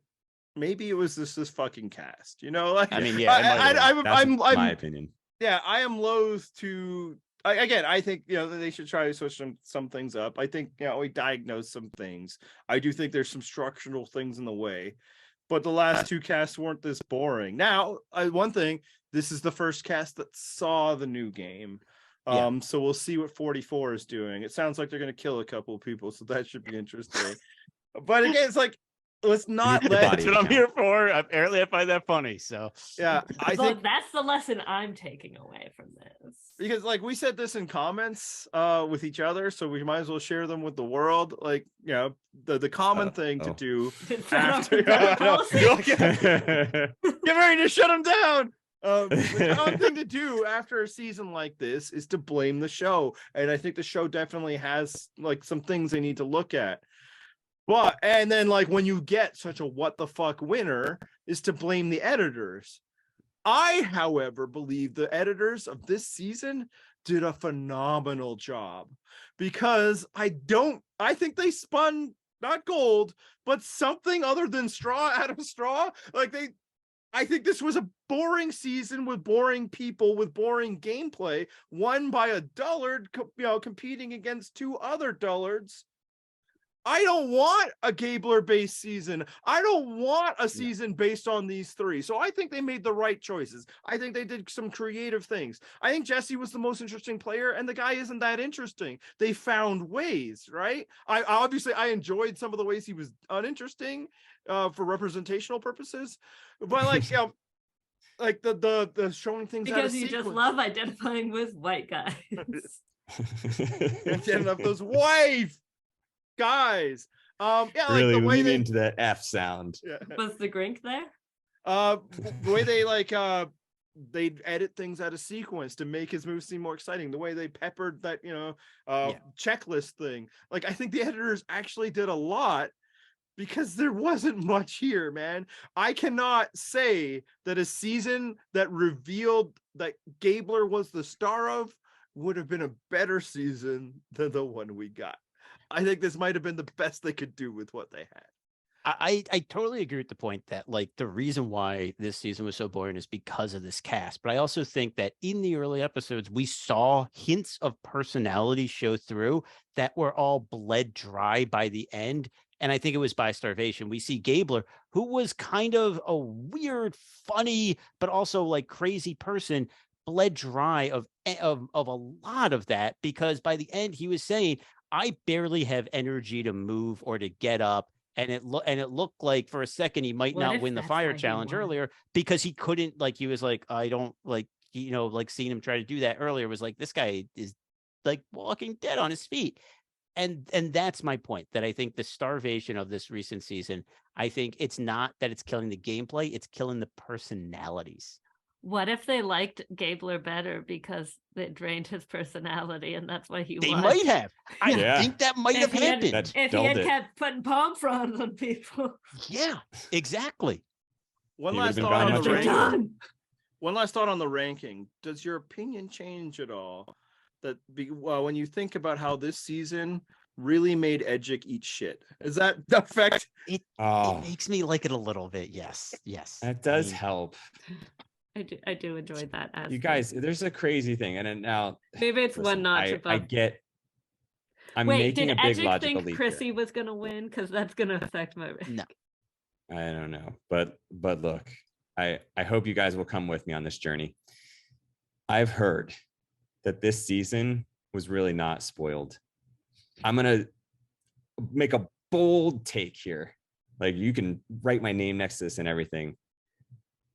maybe it was this fucking cast. Like I mean, yeah, I'm my opinion. Yeah, I am loath to. Again, I think they should try to switch some things up. I think we diagnosed some things. I do think there's some structural things in the way, but the last 2 casts weren't this boring. Now, one thing, this is the first cast that saw the new game. So we'll see what 44 is doing. It sounds like they're going to kill a couple of people, so that should be interesting. But again, it's like, let's not let. That's what I'm here for. Apparently, I find that funny. So yeah, I think that's the lesson I'm taking away from this. Because we said this in comments with each other, so we might as well share them with the world. The common thing to do after get ready to shut them down. The common thing to do after a season like this is to blame the show, and I think the show definitely has some things they need to look at. But and then when you get such a what the fuck winner is to blame the editors. I, however, believe the editors of this season did a phenomenal job because I think they spun not gold, but something other than straw out of straw. I think this was a boring season with boring people with boring gameplay, won by a dullard, competing against 2 other dullards. I don't want a Gabler-based season. I don't want a season based on these 3. So I think they made the right choices. I think they did some creative things. I think Jesse was the most interesting player, and the guy isn't that interesting. They found ways, right? I enjoyed some of the ways he was uninteresting for representational purposes, but the showing things because you just love identifying with white guys. Getting up those white guys. Really the way lean they into that F sound. Yeah. Was the Grink there? The way they they edit things out of sequence to make his moves seem more exciting. The way they peppered that checklist thing. I think the editors actually did a lot because there wasn't much here, man. I cannot say that a season that revealed that Gabler was the star of would have been a better season than the one we got. I think this might have been the best they could do with what they had. I totally agree with the point that the reason why this season was so boring is because of this cast. But I also think that in the early episodes, we saw hints of personality show through that were all bled dry by the end. And I think it was by starvation. We see Gabler, who was kind of a weird, funny, but also crazy person, bled dry of a lot of that, because by the end he was saying, I barely have energy to move or to get up. And it looked like for a second he might not win the fire challenge earlier because he couldn't, he was I don't seeing him try to do that earlier was this guy is walking dead on his feet. And that's my point, that I think the starvation of this recent season, I think it's not that it's killing the gameplay, it's killing the personalities. What if they liked Gabler better because it drained his personality, and that's why he They won? might have. I think that might have happened. If he had kept putting palm fronds on people. Yeah, exactly. One last thought on the ranking. Does your opinion change at all? When you think about how this season really made Edgic eat shit, does that affect it? It makes me like it a little bit. Yes. That does help. I do enjoy that. You guys, there's a crazy thing, and then now maybe it's one notch above. I get I'm Wait, making did a big Edgic logical think leap Chrissy here. was gonna win? Because that's gonna affect my. No. I don't know, but look, I hope you guys will come with me on this journey. I've heard that this season was really not spoiled. I'm gonna make a bold take here. Like, you can write my name next to this and everything.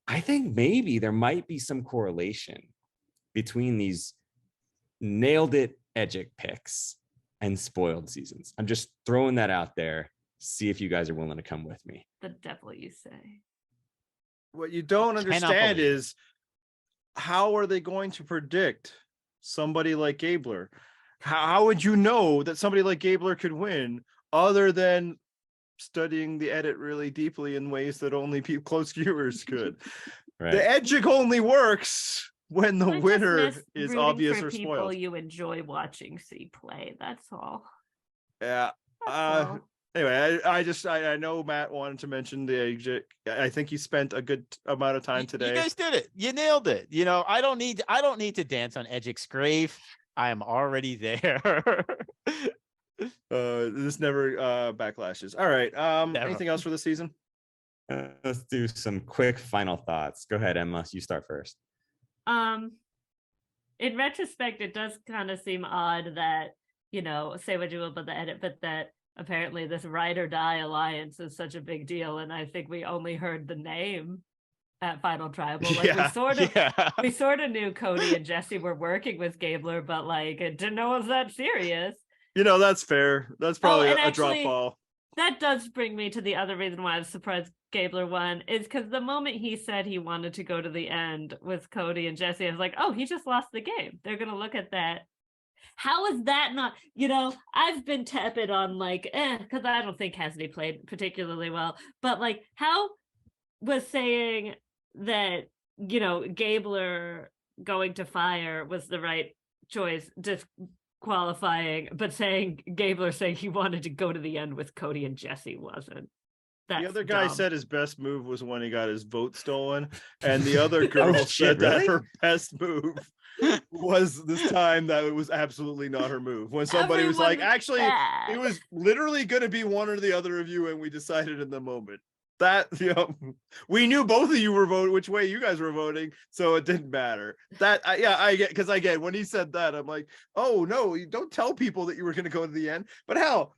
I think maybe there might be some correlation between these nailed it Edgic picks and spoiled seasons. I'm just throwing that out there. See if you guys are willing to come with me. The devil, you say. What you don't Cannot understand believe it. is, how are they going to predict somebody like Gabler? How would you know that somebody like Gabler could win other than studying the edit really deeply in ways that only close viewers could? Right. The Edgic only works when the I just winner miss is rooting obvious for or people spoiled. you enjoy watching see play. That's all. Yeah. That's all. Anyway, I know Matt wanted to mention the Edgic. I think he spent a good amount of time today. You guys did it. You nailed it. You know, I don't need to dance on Edgic's grave. I am already there. This never backlashes. All right. Never. Anything else for the season? Let's do some quick final thoughts. Go ahead, Emma. You start first. In retrospect, it does kind of seem odd that, you know, say what you will about the edit, but that apparently this ride or die alliance is such a big deal. And I think we only heard the name at Final Tribal. Like, we sort of knew Cody and Jesse were working with Gabler, but like, it didn't know it was that serious. You know, that's fair. That's probably and a drop actually, ball. That does bring me to the other reason why I was surprised Gabler won, is because the moment he said he wanted to go to the end with Cody and Jesse, I was like, oh, he just lost the game. They're going to look at that. How is that not, you know, I've been tepid on like, because I don't think Cassidy played particularly well, but like, how was saying that, you know, Gabler going to fire was the right choice, disqualifying, but saying Gabler saying he wanted to go to the end with Cody and Jesse wasn't. That's the other guy dumb. said his best move was when he got his vote stolen, and the other girl said really? that her best move was this time that it was absolutely not her move. When somebody was like, Everyone's actually, bad. it was literally going to be one or the other of you, and we decided in the moment. That, you know, we knew both of you were voting which way you guys were voting, so it didn't matter. That I get, because again, when he said that, I'm like, oh no, you don't tell people that you were going to go to the end. But hell,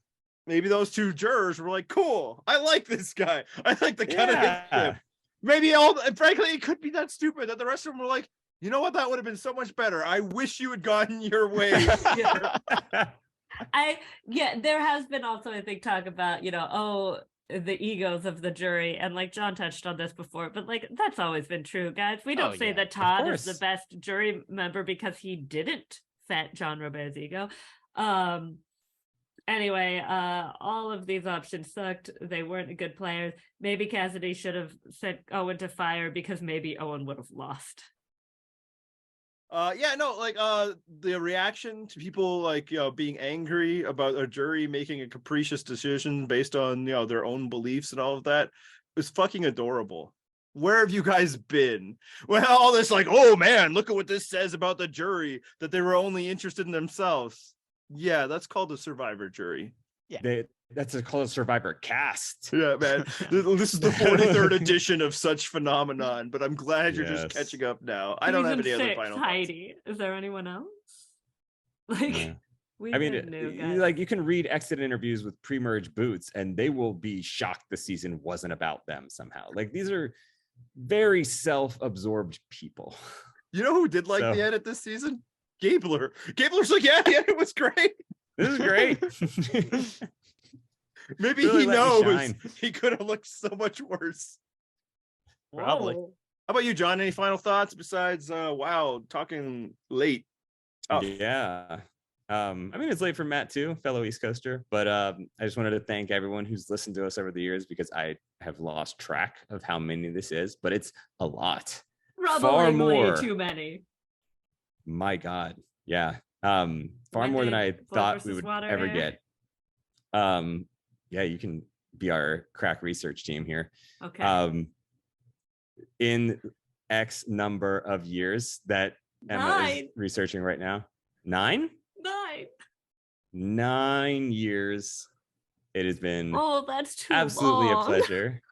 maybe those two jurors were like, cool, I like this guy, I like the kind of him. Maybe frankly, it could be that stupid that the rest of them were like, you know what, that would have been so much better. I wish you had gotten your way. There has been also, I think, talk about, you know, the egos of the jury, and like John touched on this before, but like that's always been true, guys. We don't say that Todd is the best jury member because he didn't set John Robert's ego. Anyway, all of these options sucked. They weren't good players. Maybe Cassidy should have sent Owen to fire because maybe Owen would have lost. The reaction to people like, you know, being angry about a jury making a capricious decision based on, you know, their own beliefs and all of that was fucking adorable. Where have you guys been? Well, all this like, oh man, look at what this says about the jury, that they were only interested in themselves. Yeah, that's called a survivor jury. Yeah. That's called a survivor cast. Yeah, man. This is the 43rd edition of such phenomenon, but I'm glad you're just catching up now. I don't have any other final thoughts. Heidi. Is there anyone else? Like, you can read exit interviews with pre-merge boots and they will be shocked the season wasn't about them somehow. Like, these are very self-absorbed people. You know who did like the edit this season? Gabler. Gabler's like, yeah, it was great. This is great. Maybe really he knows he could have looked so much worse. Probably. How about you, John? Any final thoughts besides talking late? Tough. Yeah. I mean, it's late for Matt too, fellow East Coaster, but I just wanted to thank everyone who's listened to us over the years, because I have lost track of how many this is, but it's a lot. Far more. Too many. My God. Yeah. Far more than I thought we would ever get. Yeah, you can be our crack research team here. Okay. In X number of years that Emma is researching right now. 9? 9 years. It has been Oh, that's too absolutely long. a pleasure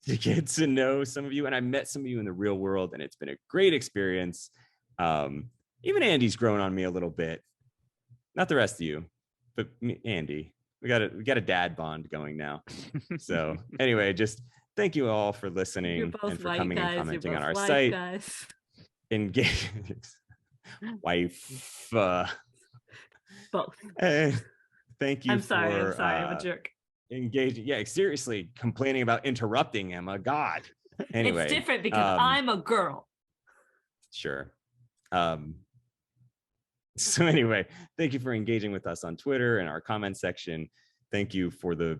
to get to know some of you, and I met some of you in the real world, and it's been a great experience. Even Andy's grown on me a little bit. Not the rest of you, but me, Andy. We got a dad bond going now. So anyway, just thank you all for You're listening both and for white coming and guys. You're commenting on both our white site. guys. Engage wife. Both. Thank you I'm sorry. I'm for sorry. I'm a jerk. engaging. Yeah, seriously, complaining about interrupting Emma. God. Anyway, It's different because I'm a girl. Sure. So anyway, thank you for engaging with us on Twitter and our comment section. Thank you for the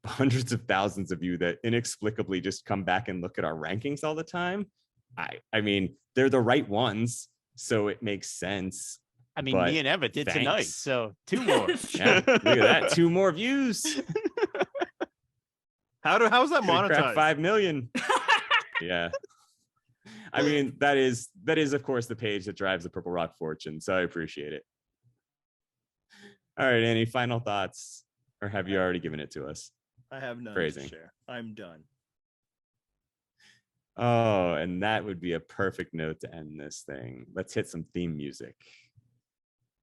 hundreds of thousands of you that inexplicably just come back and look at our rankings all the time. I mean, they're the right ones, so it makes sense. I mean, But me and Emma did tonight, thanks. so 2 more. Yeah, look at that. 2 more views. How's that Could crack monetized? 5 million. Yeah. I mean, that is of course the page that drives the Purple Rock fortune. So I appreciate it. All right, any final thoughts, or have you already given it to us? I have none Phrasing. to share. I'm done. Oh, and that would be a perfect note to end this thing. Let's hit some theme music.